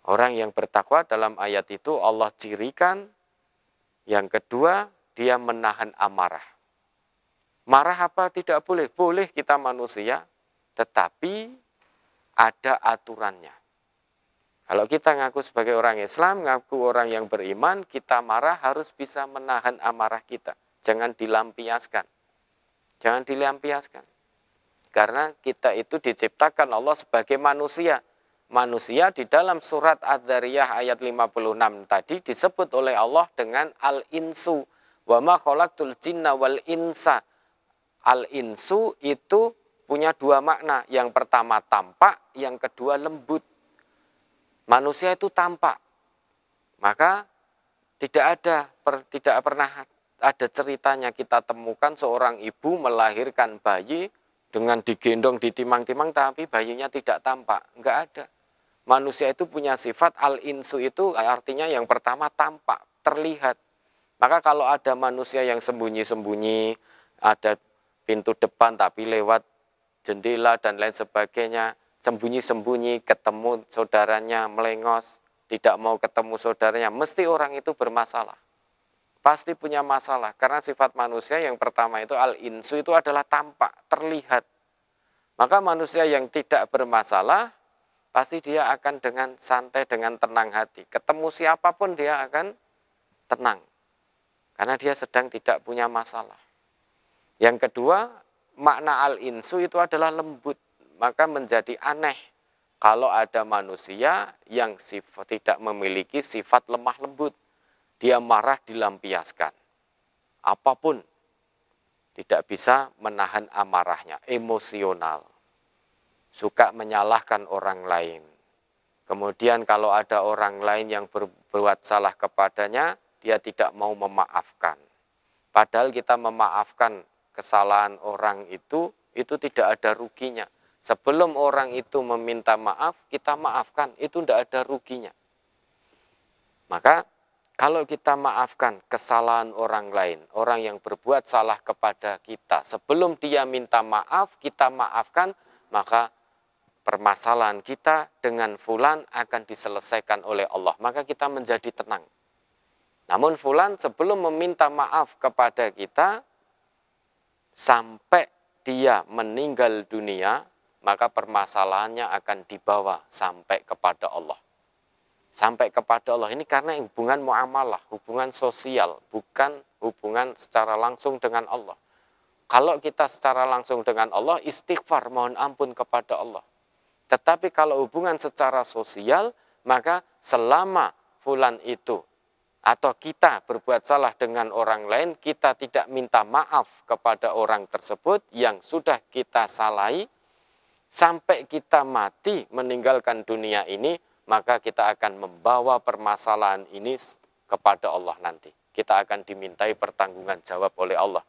Orang yang bertakwa dalam ayat itu Allah cirikan. Yang kedua, dia menahan amarah. Marah apa? Tidak boleh. Boleh kita manusia, tetapi ada aturannya. Kalau kita ngaku sebagai orang Islam, ngaku orang yang beriman, kita marah harus bisa menahan amarah kita. Jangan dilampiaskan. Jangan dilampiaskan. Karena kita itu diciptakan Allah sebagai manusia. Manusia di dalam surat Ad-Dzariyah ayat 56 tadi disebut oleh Allah dengan al-insu. Wa ma khalaqtul jinna wal insa. Al-insu itu punya dua makna. Yang pertama tampak, yang kedua lembut. Manusia itu tampak, maka tidak pernah ada ceritanya kita temukan seorang ibu melahirkan bayi dengan digendong, ditimang-timang, tapi bayinya tidak tampak. Enggak ada. Manusia itu punya sifat al-insu, itu artinya yang pertama tampak, terlihat. Maka kalau ada manusia yang sembunyi-sembunyi, ada pintu depan tapi lewat jendela dan lain sebagainya, sembunyi-sembunyi, ketemu saudaranya melengos, tidak mau ketemu saudaranya, mesti orang itu bermasalah. Pasti punya masalah, karena sifat manusia yang pertama itu al-insu itu adalah tampak, terlihat. Maka manusia yang tidak bermasalah, pasti dia akan dengan santai, dengan tenang hati. Ketemu siapapun dia akan tenang, karena dia sedang tidak punya masalah. Yang kedua, makna al-insu itu adalah lembut. Maka menjadi aneh kalau ada manusia yang tidak memiliki sifat lemah lembut. Dia marah dilampiaskan. Apapun tidak bisa menahan amarahnya, emosional. Suka menyalahkan orang lain. Kemudian kalau ada orang lain yang berbuat salah kepadanya, dia tidak mau memaafkan. Padahal kita memaafkan kesalahan orang itu tidak ada ruginya. Sebelum orang itu meminta maaf, kita maafkan, itu tidak ada ruginya. Maka kalau kita maafkan kesalahan orang lain, orang yang berbuat salah kepada kita, sebelum dia minta maaf, kita maafkan, maka permasalahan kita dengan fulan akan diselesaikan oleh Allah. Maka kita menjadi tenang. Namun fulan sebelum meminta maaf kepada kita, sampai dia meninggal dunia, maka permasalahannya akan dibawa sampai kepada Allah. Sampai kepada Allah ini karena hubungan muamalah, hubungan sosial, bukan hubungan secara langsung dengan Allah. Kalau kita secara langsung dengan Allah, istighfar, mohon ampun kepada Allah. Tetapi kalau hubungan secara sosial, maka selama fulan itu atau kita berbuat salah dengan orang lain, kita tidak minta maaf kepada orang tersebut yang sudah kita salahi, sampai kita mati meninggalkan dunia ini, maka kita akan membawa permasalahan ini kepada Allah nanti. Kita akan dimintai pertanggungan jawab oleh Allah.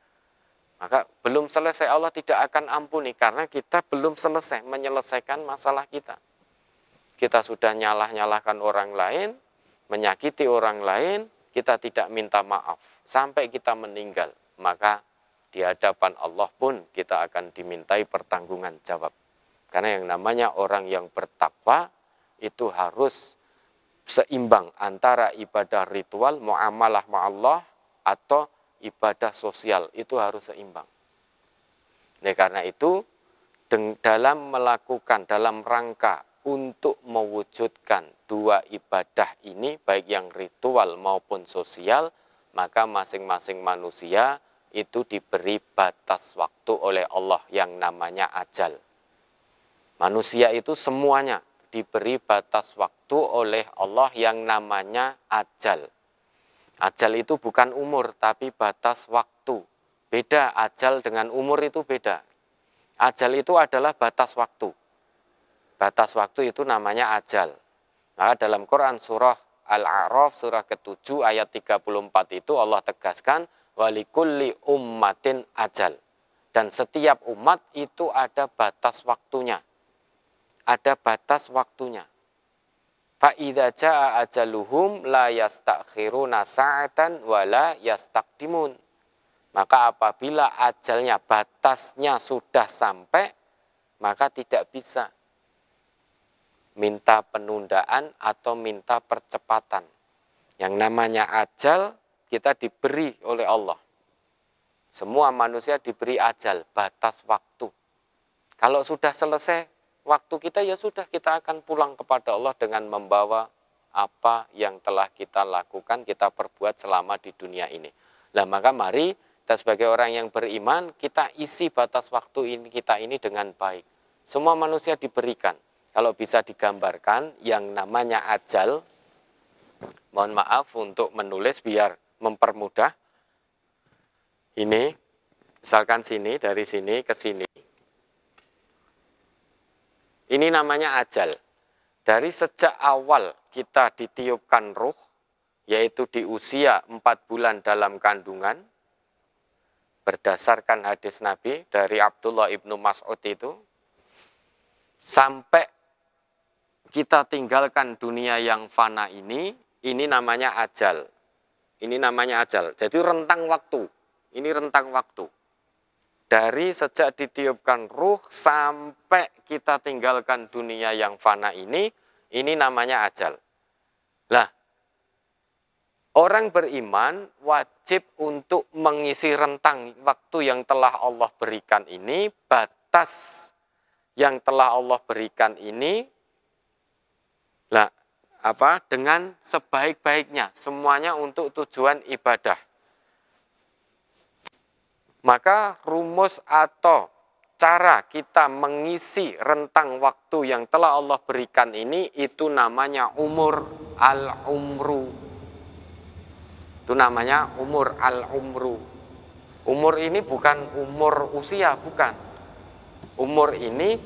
Maka belum selesai, Allah tidak akan ampuni karena kita belum selesai menyelesaikan masalah kita. Kita sudah nyalah-nyalahkan orang lain, menyakiti orang lain, kita tidak minta maaf sampai kita meninggal. Maka di hadapan Allah pun kita akan dimintai pertanggungan jawab. Karena yang namanya orang yang bertakwa itu harus seimbang antara ibadah ritual, muamalah ma'allah, atau ibadah sosial. Itu harus seimbang. Nah, karena itu, dalam rangka untuk mewujudkan dua ibadah ini, baik yang ritual maupun sosial, maka masing-masing manusia itu diberi batas waktu oleh Allah yang namanya ajal. Manusia itu semuanya diberi batas waktu oleh Allah yang namanya ajal. Ajal itu bukan umur, tapi batas waktu. Beda, ajal dengan umur itu beda. Ajal itu adalah batas waktu. Batas waktu itu namanya ajal. Maka dalam Quran surah Al-A'raf, surah ke-7 ayat 34 itu Allah tegaskan, walikulli ummatin ajal. Dan setiap umat itu ada batas waktunya. Ada batas waktunya. Fa idza jaa ajaluhum la yastakhiruna sa'atan wa la yastaqdimun. Maka apabila ajalnya, batasnya sudah sampai, maka tidak bisa minta penundaan atau minta percepatan. Yang namanya ajal kita diberi oleh Allah. Semua manusia diberi ajal, batas waktu. Kalau sudah selesai waktu kita, ya sudah, kita akan pulang kepada Allah dengan membawa apa yang telah kita lakukan, kita perbuat selama di dunia ini. Nah, maka mari kita sebagai orang yang beriman, kita isi batas waktu kita ini dengan baik. Semua manusia diberikan. Kalau bisa digambarkan, yang namanya ajal, mohon maaf untuk menulis biar mempermudah. Ini, misalkan sini, dari sini ke sini. Ini namanya ajal. Dari sejak awal kita ditiupkan ruh, yaitu di usia 4 bulan dalam kandungan, berdasarkan hadis Nabi dari Abdullah ibnu Mas'ud itu, sampai kita tinggalkan dunia yang fana ini namanya ajal. Ini namanya ajal. Jadi rentang waktu. Ini rentang waktu. Dari sejak ditiupkan ruh sampai kita tinggalkan dunia yang fana ini namanya ajal. Lah, orang beriman wajib untuk mengisi rentang waktu yang telah Allah berikan ini, batas yang telah Allah berikan ini, lah, dengan sebaik-baiknya, semuanya untuk tujuan ibadah. Maka rumus atau cara kita mengisi rentang waktu yang telah Allah berikan ini, itu namanya umur al-umru. Itu namanya umur al-umru. Umur ini bukan umur usia, bukan. Umur ini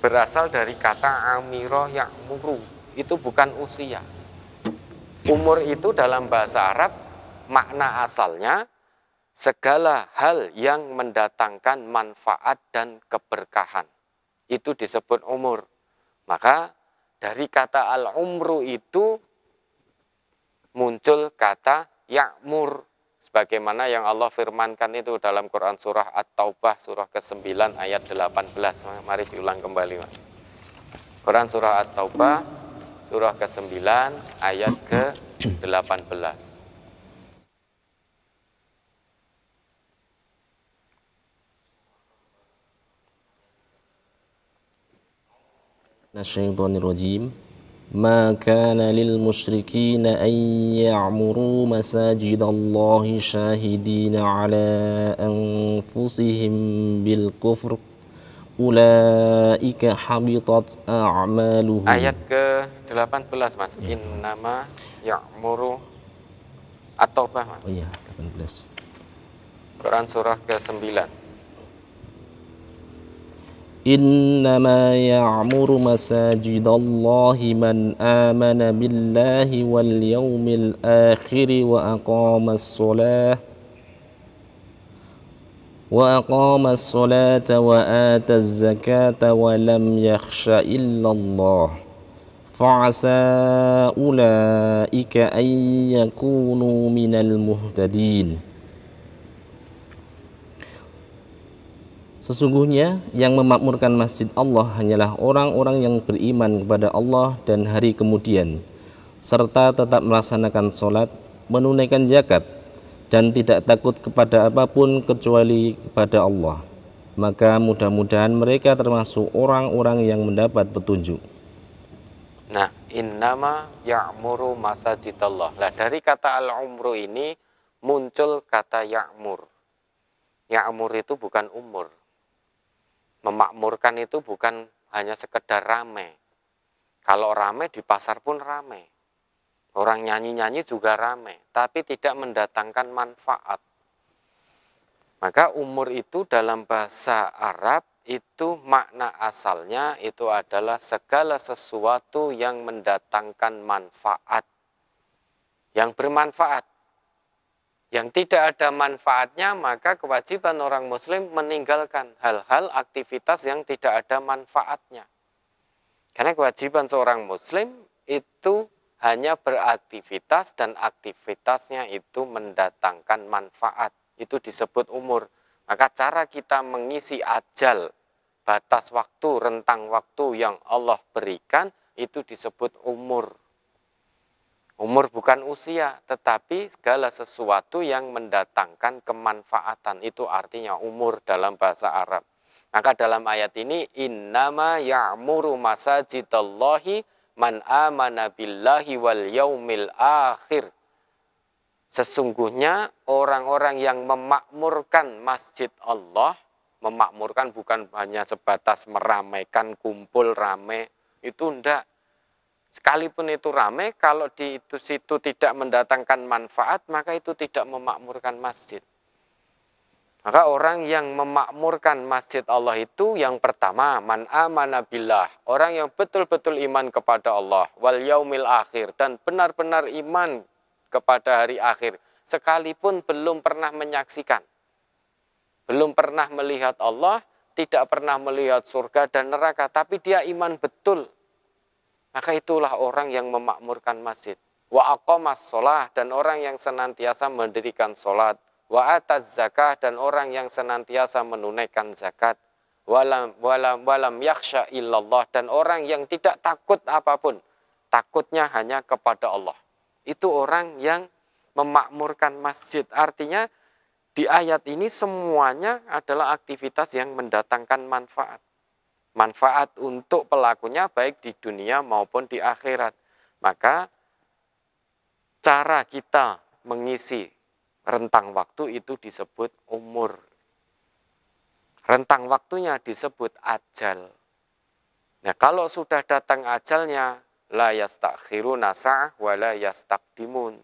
berasal dari kata amiro ya'muru. Itu bukan usia. Umur itu dalam bahasa Arab, makna asalnya segala hal yang mendatangkan manfaat dan keberkahan. Itu disebut umur. Maka dari kata al-umru itu muncul kata ya'mur. Sebagaimana yang Allah firmankan itu dalam Quran surah At-Taubah surah ke-9 ayat 18. Mari diulang kembali, Mas. Quran surah At-Taubah surah ke-9 ayat ke-18. Nasyaitonirrajim. Ma kana lil musyrikin an ya'muru masajidallahi syahidina ala anfusihim bil kufr. Ulaika habitat a'maluhum. Ayat ke-18, Mas. Ya. Innama ya'muru At-Taubah, Mas. Oh iya, 18. Quran surah ke-9. Innama ya'muru masajidallahi man amana billahi wal yawmil akhir wa aqamas salata wa ataz zakata wa lam yakhsha illallah fa'asa ulaika an yakunu minal muhtadin. Sesungguhnya yang memakmurkan masjid Allah hanyalah orang-orang yang beriman kepada Allah dan hari kemudian, serta tetap melaksanakan sholat, menunaikan zakat, dan tidak takut kepada apapun kecuali kepada Allah. Maka mudah-mudahan mereka termasuk orang-orang yang mendapat petunjuk. Nah, innama ya'muru masajidallah. Nah, dari kata al-umru ini muncul kata ya'mur. Ya'mur itu bukan umur. Memakmurkan itu bukan hanya sekedar rame. Kalau rame di pasar pun rame. Orang nyanyi-nyanyi juga rame, tapi tidak mendatangkan manfaat. Maka umur itu dalam bahasa Arab itu makna asalnya itu adalah segala sesuatu yang mendatangkan manfaat. Yang bermanfaat. Yang tidak ada manfaatnya, maka kewajiban orang muslim meninggalkan hal-hal aktivitas yang tidak ada manfaatnya. Karena kewajiban seorang muslim itu hanya beraktivitas dan aktivitasnya itu mendatangkan manfaat. Itu disebut umur. Maka cara kita mengisi ajal, batas waktu, rentang waktu yang Allah berikan, itu disebut umur. Umur bukan usia, tetapi segala sesuatu yang mendatangkan kemanfaatan. Itu artinya umur dalam bahasa Arab. Maka dalam ayat ini, innama ya'muru masajidallahi man amana billahi wal yaumil akhir. Sesungguhnya orang-orang yang memakmurkan masjid Allah, memakmurkan bukan hanya sebatas meramaikan, kumpul rame, itu enggak. Sekalipun itu ramai, kalau di situ tidak mendatangkan manfaat, maka itu tidak memakmurkan masjid. Maka orang yang memakmurkan masjid Allah itu yang pertama, man amana billah, orang yang betul-betul iman kepada Allah, wal yaumil akhir, dan benar-benar iman kepada hari akhir, sekalipun belum pernah menyaksikan, belum pernah melihat Allah, tidak pernah melihat surga dan neraka, tapi dia iman betul. Maka itulah orang yang memakmurkan masjid. Wa aqamas shalah, dan orang yang senantiasa mendirikan salat. Wa ataz zakah, dan orang yang senantiasa menunaikan zakat. Walam yakhsha illallah, dan orang yang tidak takut apapun. takutnya hanya kepada Allah. Itu orang yang memakmurkan masjid. Artinya di ayat ini semuanya adalah aktivitas yang mendatangkan manfaat. Manfaat untuk pelakunya baik di dunia maupun di akhirat. Maka cara kita mengisi rentang waktu itu disebut umur. Rentang waktunya disebut ajal. Nah, kalau sudah datang ajalnya, la yastakhiruna sa'ah wa la yastaqdimun.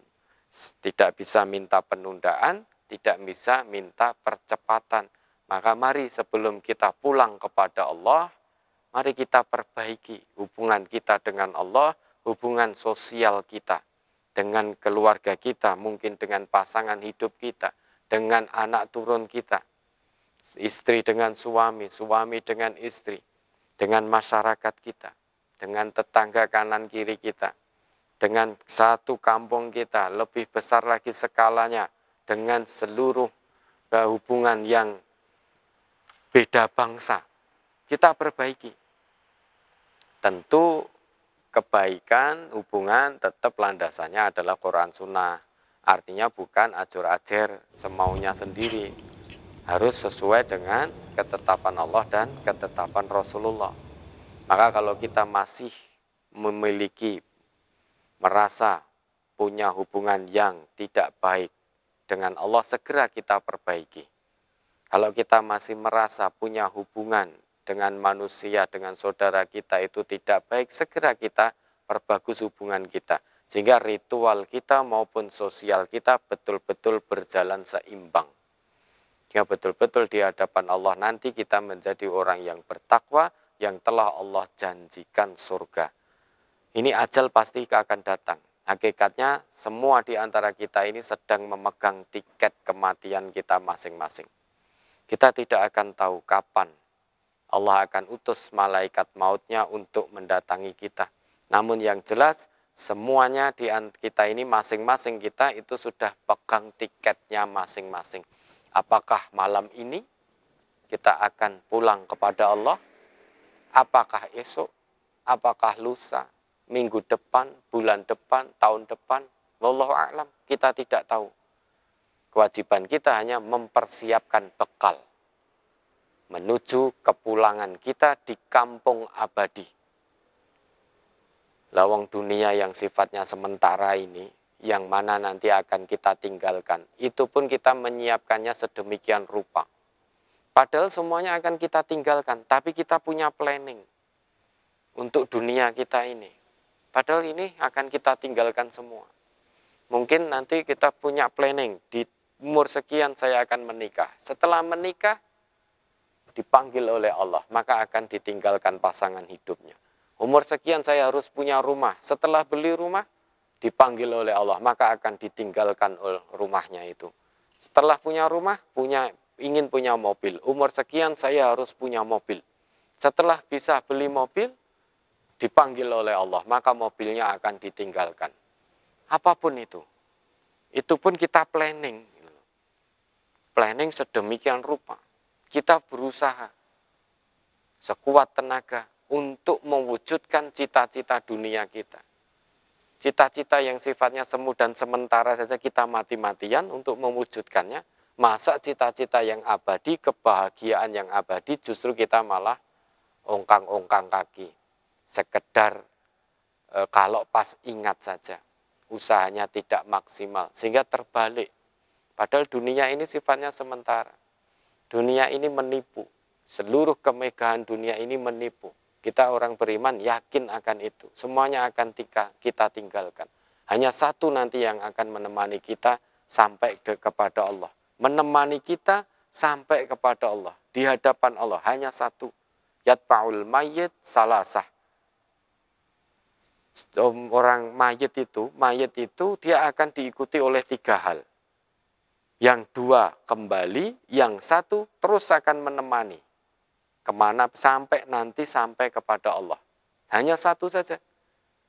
Tidak bisa minta penundaan, tidak bisa minta percepatan. Maka mari sebelum kita pulang kepada Allah, mari kita perbaiki hubungan kita dengan Allah, hubungan sosial kita dengan keluarga kita, mungkin dengan pasangan hidup kita, dengan anak turun kita, istri dengan suami, suami dengan istri, dengan masyarakat kita, dengan tetangga kanan kiri kita, dengan satu kampung kita, lebih besar lagi skalanya, dengan seluruh hubungan yang beda bangsa. Kita perbaiki. Tentu kebaikan hubungan tetap landasannya adalah Quran Sunnah. Artinya bukan ajur-ajer semaunya sendiri. Harus sesuai dengan ketetapan Allah dan ketetapan Rasulullah. Maka kalau kita masih merasa punya hubungan yang tidak baik dengan Allah, segera kita perbaiki. Kalau kita masih merasa punya hubungan dengan manusia, dengan saudara kita itu tidak baik, segera kita perbagus hubungan kita. Sehingga ritual kita maupun sosial kita betul-betul berjalan seimbang. Sehingga betul-betul di hadapan Allah nanti kita menjadi orang yang bertakwa, yang telah Allah janjikan surga. Ini ajal pasti akan datang. Hakikatnya semua di antara kita ini sedang memegang tiket kematian kita masing-masing. Kita tidak akan tahu kapan Allah akan utus malaikat mautnya untuk mendatangi kita. Namun yang jelas semuanya di kita ini masing-masing kita itu sudah pegang tiketnya masing-masing. Apakah malam ini kita akan pulang kepada Allah? Apakah esok? Apakah lusa? Minggu depan? Bulan depan? Tahun depan? Wallahu a'lam. Kita tidak tahu. Kewajiban kita hanya mempersiapkan bekal menuju kepulangan kita di kampung abadi. Lawang dunia yang sifatnya sementara ini, yang mana nanti akan kita tinggalkan, itu pun kita menyiapkannya sedemikian rupa. Padahal semuanya akan kita tinggalkan, tapi kita punya planning untuk dunia kita ini. Padahal ini akan kita tinggalkan semua. Mungkin nanti kita punya planning, di umur sekian saya akan menikah. Setelah menikah, dipanggil oleh Allah, maka akan ditinggalkan pasangan hidupnya. Umur sekian saya harus punya rumah. Setelah beli rumah, dipanggil oleh Allah, maka akan ditinggalkan rumahnya itu. Setelah punya rumah, ingin punya mobil. Umur sekian saya harus punya mobil. Setelah bisa beli mobil, dipanggil oleh Allah, maka mobilnya akan ditinggalkan. Apapun itu pun kita planning. Planning sedemikian rupa. Kita berusaha sekuat tenaga untuk mewujudkan cita-cita dunia kita. Cita-cita yang sifatnya semu dan sementara saja kita mati-matian untuk mewujudkannya. Masa cita-cita yang abadi, kebahagiaan yang abadi justru kita malah ongkang-ongkang kaki. Sekedar kalau pas ingat saja. Usahanya tidak maksimal. Sehingga terbalik. Padahal dunia ini sifatnya sementara. Dunia ini menipu. Seluruh kemegahan dunia ini menipu. Kita orang beriman yakin akan itu. Semuanya akan kita tinggalkan. Hanya satu nanti yang akan menemani kita sampai kepada Allah. Menemani kita sampai kepada Allah. Di hadapan Allah hanya satu. Yatba'ul mayyit salasah. Orang mayit itu dia akan diikuti oleh 3 hal. Yang 2 kembali, yang 1 terus akan menemani. Kemana sampai kepada Allah. Hanya 1 saja.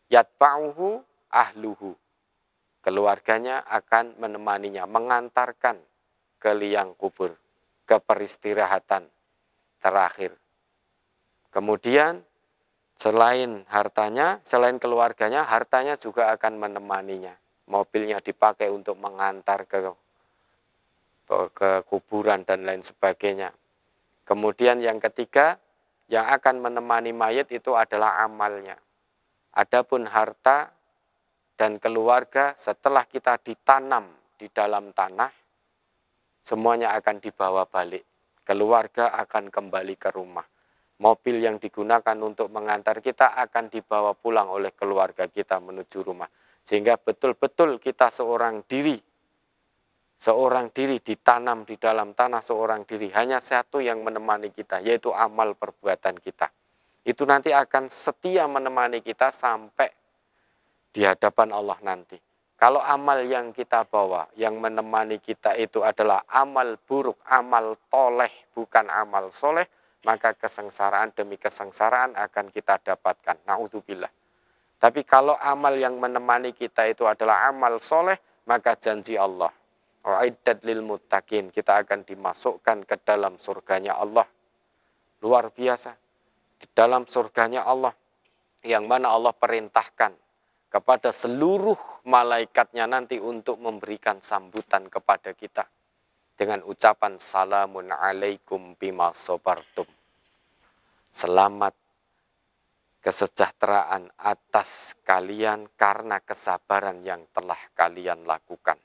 Yatba'uhu ahluhu. Keluarganya akan menemaninya, mengantarkan ke liang kubur, ke peristirahatan terakhir. Kemudian Selain hartanya, selain keluarganya, hartanya juga akan menemaninya. Mobilnya dipakai untuk mengantar ke kuburan dan lain sebagainya. Kemudian yang ketiga, yang akan menemani mayit itu adalah amalnya. Adapun harta dan keluarga setelah kita ditanam di dalam tanah, semuanya akan dibawa balik. Keluarga akan kembali ke rumah. Mobil yang digunakan untuk mengantar kita akan dibawa pulang oleh keluarga kita menuju rumah. Sehingga betul-betul kita seorang diri ditanam di dalam tanah seorang diri. Hanya satu yang menemani kita, yaitu amal perbuatan kita. Itu nanti akan setia menemani kita sampai di hadapan Allah nanti. Kalau amal yang kita bawa, yang menemani kita itu adalah amal buruk, amal toleh, bukan amal soleh, maka kesengsaraan demi kesengsaraan akan kita dapatkan. Na'udzubillah. Tapi kalau amal yang menemani kita itu adalah amal soleh, maka janji Allah, uiddat lil muttaqin, kita akan dimasukkan ke dalam surganya Allah. Luar biasa. Di dalam surganya Allah, yang mana Allah perintahkan kepada seluruh malaikatnya nanti untuk memberikan sambutan kepada kita dengan ucapan salamun alaikum bima sabartum. Selamat, kesejahteraan atas kalian karena kesabaran yang telah kalian lakukan.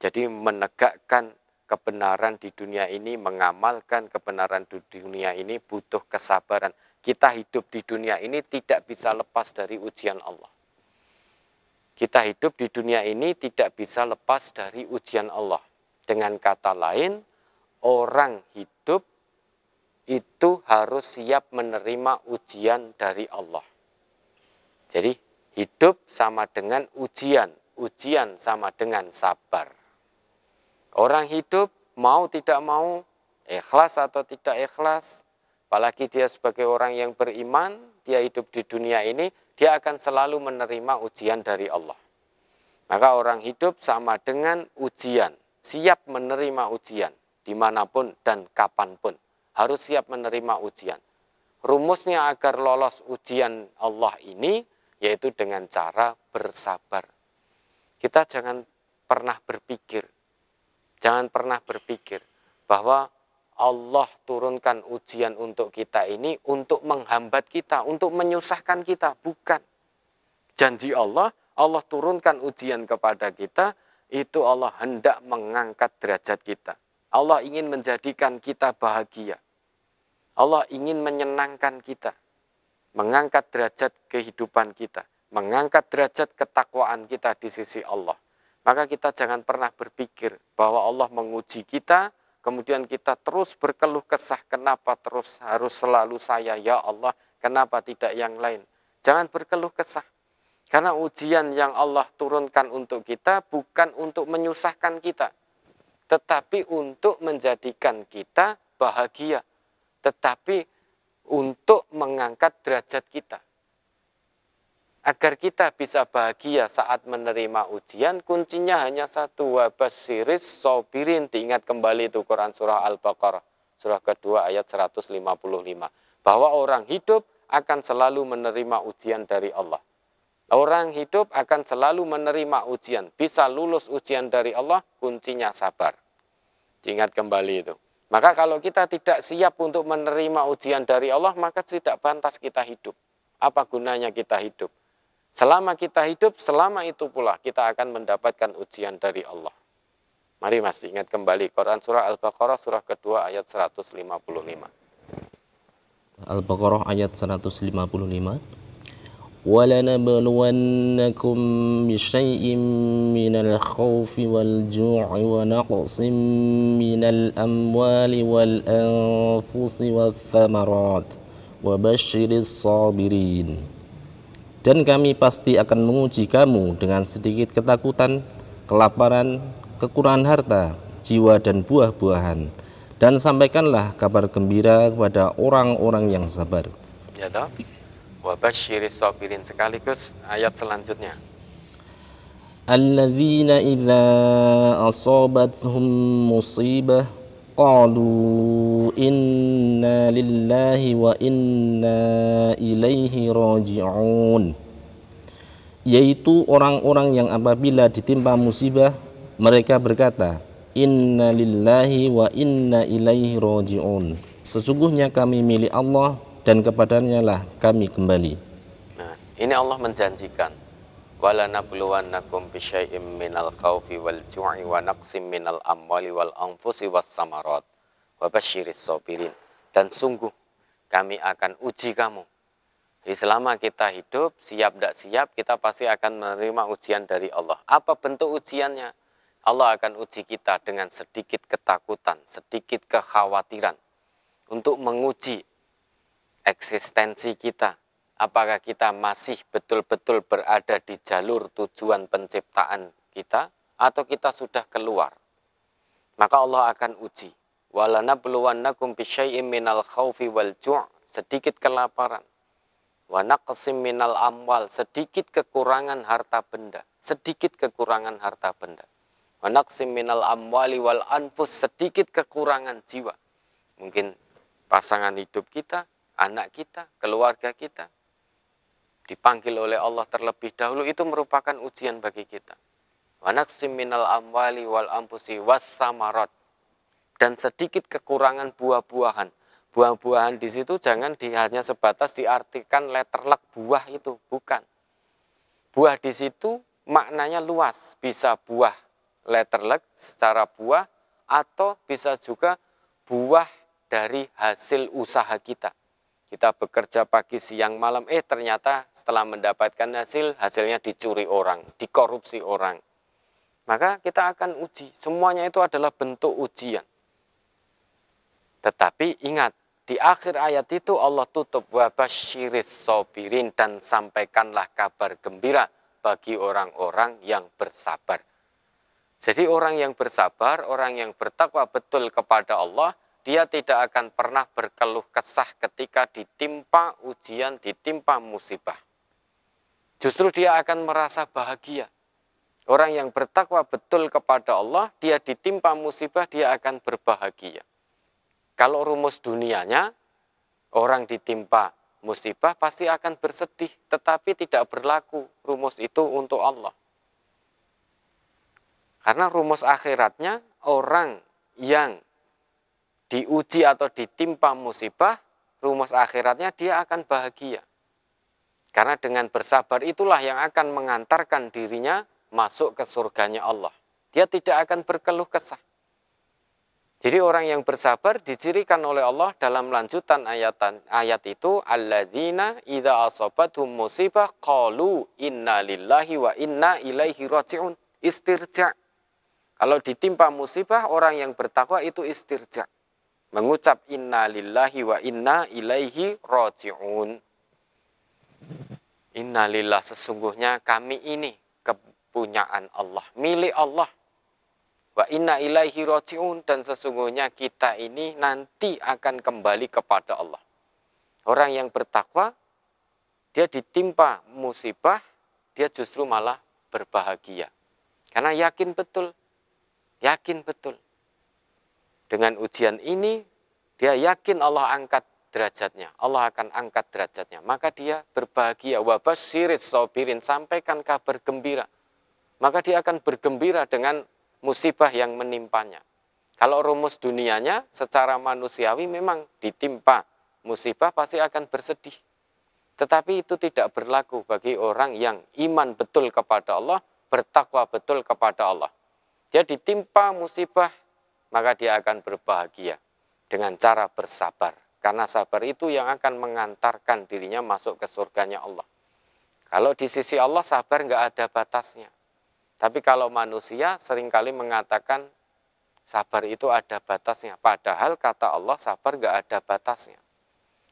Jadi menegakkan kebenaran di dunia ini, mengamalkan kebenaran di dunia ini butuh kesabaran. Kita hidup di dunia ini tidak bisa lepas dari ujian Allah. Kita hidup di dunia ini tidak bisa lepas dari ujian Allah. Dengan kata lain, orang hidup itu harus siap menerima ujian dari Allah. Jadi hidup sama dengan ujian, ujian sama dengan sabar. Orang hidup mau tidak mau, ikhlas atau tidak ikhlas, apalagi dia sebagai orang yang beriman, dia hidup di dunia ini, dia akan selalu menerima ujian dari Allah. Maka orang hidup sama dengan ujian, siap menerima ujian, dimanapun dan kapanpun, harus siap menerima ujian. Rumusnya agar lolos ujian Allah ini, yaitu dengan cara bersabar. Kita jangan pernah berpikir bahwa Allah turunkan ujian untuk kita ini untuk menghambat kita, untuk menyusahkan kita. Bukan. Janji Allah, Allah turunkan ujian kepada kita, itu Allah hendak mengangkat derajat kita. Allah ingin menjadikan kita bahagia. Allah ingin menyenangkan kita, mengangkat derajat kehidupan kita, mengangkat derajat ketakwaan kita di sisi Allah. Maka kita jangan pernah berpikir bahwa Allah menguji kita, kemudian kita terus berkeluh kesah, kenapa terus harus selalu saya, ya Allah, kenapa tidak yang lain. Jangan berkeluh kesah. Karena ujian yang Allah turunkan untuk kita bukan untuk menyusahkan kita, tetapi untuk menjadikan kita bahagia, tetapi untuk mengangkat derajat kita. Agar kita bisa bahagia saat menerima ujian, kuncinya hanya satu, wabasyiris sobirin. Diingat kembali itu Quran surah Al-Baqarah, surah kedua ayat 155. Bahwa orang hidup akan selalu menerima ujian dari Allah. Orang hidup akan selalu menerima ujian. Bisa lulus ujian dari Allah, kuncinya sabar. Diingat kembali itu. Maka kalau kita tidak siap untuk menerima ujian dari Allah, maka tidak pantas kita hidup. Apa gunanya kita hidup? Selama kita hidup, selama itu pula kita akan mendapatkan ujian dari Allah. Mari Mas, ingat kembali Quran surah Al-Baqarah surah kedua ayat 155. Al-Baqarah ayat 155. وَلَنَبْلُوَنَّكُمْ بِشَيْءٍ مِّنَ الْخَوْفِ وَالْجُوعِ وَنَقْصٍ مِّنَ الْأَمْوَالِ وَالْأَنفُسِ وَالثَّمَرَاتِ وَبَشِّرِ الصَّابِرِينَ. Dan kami pasti akan menguji kamu dengan sedikit ketakutan, kelaparan, kekurangan harta, jiwa dan buah-buahan. Dan sampaikanlah kabar gembira kepada orang-orang yang sabar. Ya toh? Wa basyiris sabirin, sekaligus ayat selanjutnya. Alladzina idza asabatuhum musibah qalu inna lillahi wa inna ilaihi raji'un, yaitu orang-orang yang apabila ditimpa musibah mereka berkata, inna lillahi wa inna ilaihi raji'un, sesungguhnya kami milik Allah dan kepadanya lah kami kembali. Nah, ini Allah menjanjikan, wala nabluwannakum bisyai'im minal khaufi wal ju'i wa naqsim minal amwali wal anfusi was samarat wa basyiris sabirin. Dan sungguh kami akan uji kamu. Jadi selama kita hidup, siap tidak siap, kita pasti akan menerima ujian dari Allah. Apa bentuk ujiannya? Allah akan uji kita dengan sedikit ketakutan, sedikit kekhawatiran, untuk menguji eksistensi kita. Apakah kita masih betul-betul berada di jalur tujuan penciptaan kita, atau kita sudah keluar? Maka Allah akan uji. Walanabluwannakum bisyai'im minal khaufi wal ju', sedikit kelaparan. Wa naqsim minal amwal, sedikit kekurangan harta benda, sedikit kekurangan harta benda. Wa naqsim minal amwali wal anfus, sedikit kekurangan jiwa. Mungkin pasangan hidup kita, anak kita, keluarga kita dipanggil oleh Allah terlebih dahulu, itu merupakan ujian bagi kita. Wa naqsim minal amwali wal anfusi was samarat, dan sedikit kekurangan buah-buahan. Buah-buahan di situ jangan hanya sebatas diartikan letterlek buah itu, bukan. Buah di situ maknanya luas, bisa buah letterlek secara buah, atau bisa juga buah dari hasil usaha kita. Kita bekerja pagi, siang, malam, ternyata setelah mendapatkan hasilnya dicuri orang, dikorupsi orang. Maka kita akan uji, semuanya itu adalah bentuk ujian. Tetapi ingat, di akhir ayat itu Allah tutup wa basyiris sabirin, dan sampaikanlah kabar gembira bagi orang-orang yang bersabar. Jadi orang yang bersabar, orang yang bertakwa betul kepada Allah, dia tidak akan pernah berkeluh kesah ketika ditimpa ujian, ditimpa musibah. Justru dia akan merasa bahagia. Orang yang bertakwa betul kepada Allah, dia ditimpa musibah, dia akan berbahagia. Kalau rumus dunianya, orang ditimpa musibah pasti akan bersedih, tetapi tidak berlaku rumus itu untuk Allah. Karena rumus akhiratnya, orang yang diuji atau ditimpa musibah, rumus akhiratnya dia akan bahagia. Karena dengan bersabar itulah yang akan mengantarkan dirinya masuk ke surganya Allah. Dia tidak akan berkeluh kesah. Jadi orang yang bersabar dicirikan oleh Allah dalam lanjutan ayat itu, alladzina idza asabathum musibah qalu inna lillahi wa inna ilaihi raji'un, istirja. Kalau ditimpa musibah, orang yang bertakwa itu istirja, mengucap inna lillahi wa inna ilaihi raji'un. Innalillah, sesungguhnya kami ini kepunyaan Allah, milik Allah. Wa inna ilaihi raji'un, dan sesungguhnya kita ini nanti akan kembali kepada Allah. Orang yang bertakwa, dia ditimpa musibah, dia justru malah berbahagia. Karena yakin betul. Dengan ujian ini, dia yakin Allah angkat derajatnya. Allah akan angkat derajatnya. Maka dia berbahagia. Wa basyiris sabirin, sampaikan kabar gembira. Maka dia akan bergembira dengan musibah yang menimpanya. Kalau rumus dunianya secara manusiawi memang ditimpa musibah pasti akan bersedih. Tetapi itu tidak berlaku bagi orang yang iman betul kepada Allah, bertakwa betul kepada Allah. Dia ditimpa musibah, maka dia akan berbahagia dengan cara bersabar. Karena sabar itu yang akan mengantarkan dirinya masuk ke surganya Allah. Kalau di sisi Allah sabar nggak ada batasnya. Tapi kalau manusia seringkali mengatakan sabar itu ada batasnya. Padahal kata Allah sabar nggak ada batasnya.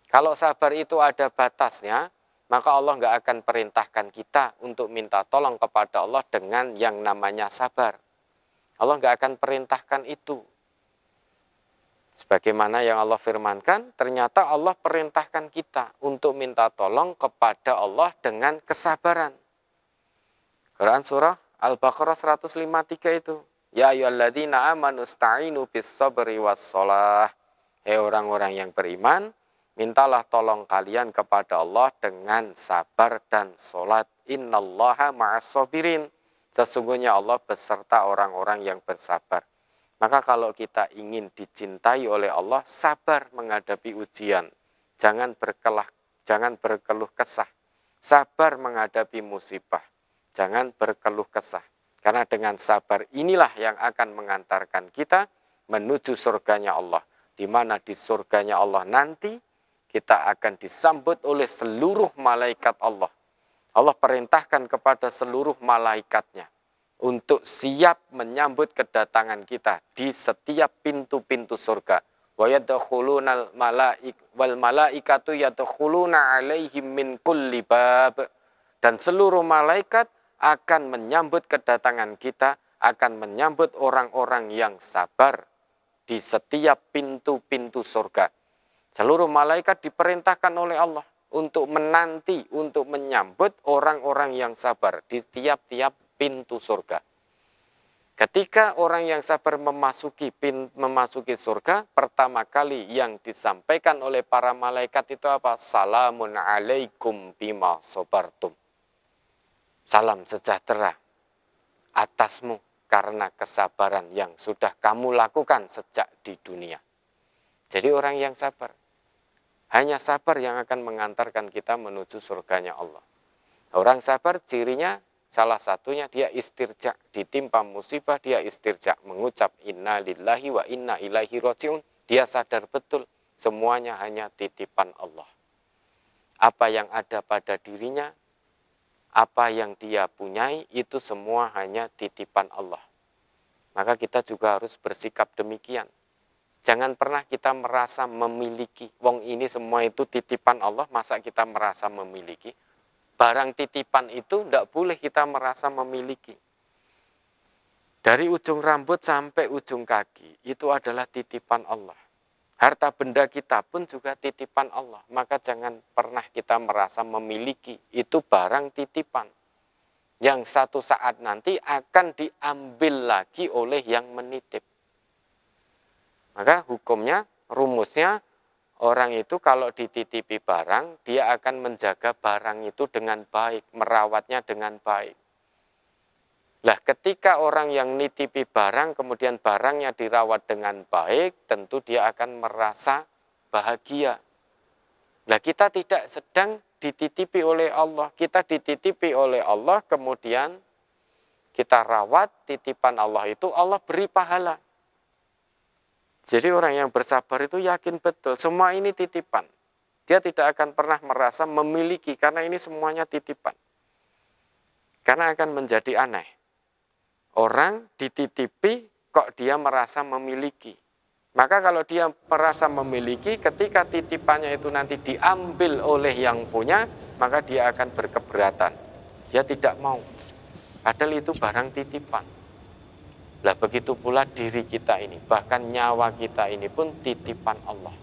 Kalau sabar itu ada batasnya, maka Allah nggak akan perintahkan kita untuk minta tolong kepada Allah dengan yang namanya sabar. Allah nggak akan perintahkan itu. Sebagaimana yang Allah firmankan, ternyata Allah perintahkan kita untuk minta tolong kepada Allah dengan kesabaran. Quran surah Al-Baqarah 153 itu. Ya ayyuhalladzina amanu sta'inu bis sabri was shalah. Hei orang-orang yang beriman, mintalah tolong kalian kepada Allah dengan sabar dan salat. Innallaha ma'as sabirin. Sesungguhnya Allah beserta orang-orang yang bersabar. Maka kalau kita ingin dicintai oleh Allah, sabar menghadapi ujian. Jangan berkeluh kesah. Sabar menghadapi musibah. Jangan berkeluh kesah. Karena dengan sabar inilah yang akan mengantarkan kita menuju surganya Allah. Di mana di surganya Allah nanti kita akan disambut oleh seluruh malaikat Allah. Allah perintahkan kepada seluruh malaikatnya untuk siap menyambut kedatangan kita di setiap pintu-pintu surga. Wa yadkhulunal wal malaikatu yadkhuluna alaihim min kulli bab. Dan seluruh malaikat akan menyambut kedatangan kita, akan menyambut orang-orang yang sabar di setiap pintu-pintu surga. Seluruh malaikat diperintahkan oleh Allah untuk menanti, untuk menyambut orang-orang yang sabar di tiap-tiap pintu surga. Ketika orang yang sabar memasuki surga, pertama kali yang disampaikan oleh para malaikat itu apa? Salamun alaikum bima sabartum. Salam sejahtera atasmu karena kesabaran yang sudah kamu lakukan sejak di dunia. Jadi orang yang sabar, hanya sabar yang akan mengantarkan kita menuju surganya Allah. Orang sabar cirinya salah satunya dia istirja, ditimpa musibah dia istirja, mengucap inna lillahi wa inna ilaihi rajiun. Dia sadar betul semuanya hanya titipan Allah. Apa yang ada pada dirinya, apa yang dia punyai itu semua hanya titipan Allah. Maka kita juga harus bersikap demikian. Jangan pernah kita merasa memiliki. Wong ini semua itu titipan Allah, masa kita merasa memiliki? Barang titipan itu tidak boleh kita merasa memiliki. Dari ujung rambut sampai ujung kaki, itu adalah titipan Allah. Harta benda kita pun juga titipan Allah. Maka jangan pernah kita merasa memiliki. Itu barang titipan. Yang satu saat nanti akan diambil lagi oleh yang menitip. Maka hukumnya, rumusnya, orang itu kalau dititipi barang, dia akan menjaga barang itu dengan baik, merawatnya dengan baik. Lah ketika orang yang nitipi barang, kemudian barangnya dirawat dengan baik, tentu dia akan merasa bahagia. Lah kita tidak sedang dititipi oleh Allah, kita dititipi oleh Allah, kemudian kita rawat titipan Allah itu, Allah beri pahala. Jadi orang yang bersabar itu yakin betul, semua ini titipan. Dia tidak akan pernah merasa memiliki, karena ini semuanya titipan. Karena akan menjadi aneh. Orang dititipi, kok dia merasa memiliki. Maka kalau dia merasa memiliki, ketika titipannya itu nanti diambil oleh yang punya, maka dia akan berkeberatan. Dia tidak mau. Padahal itu barang titipan. Lah begitu pula diri kita ini, bahkan nyawa kita ini pun titipan Allah.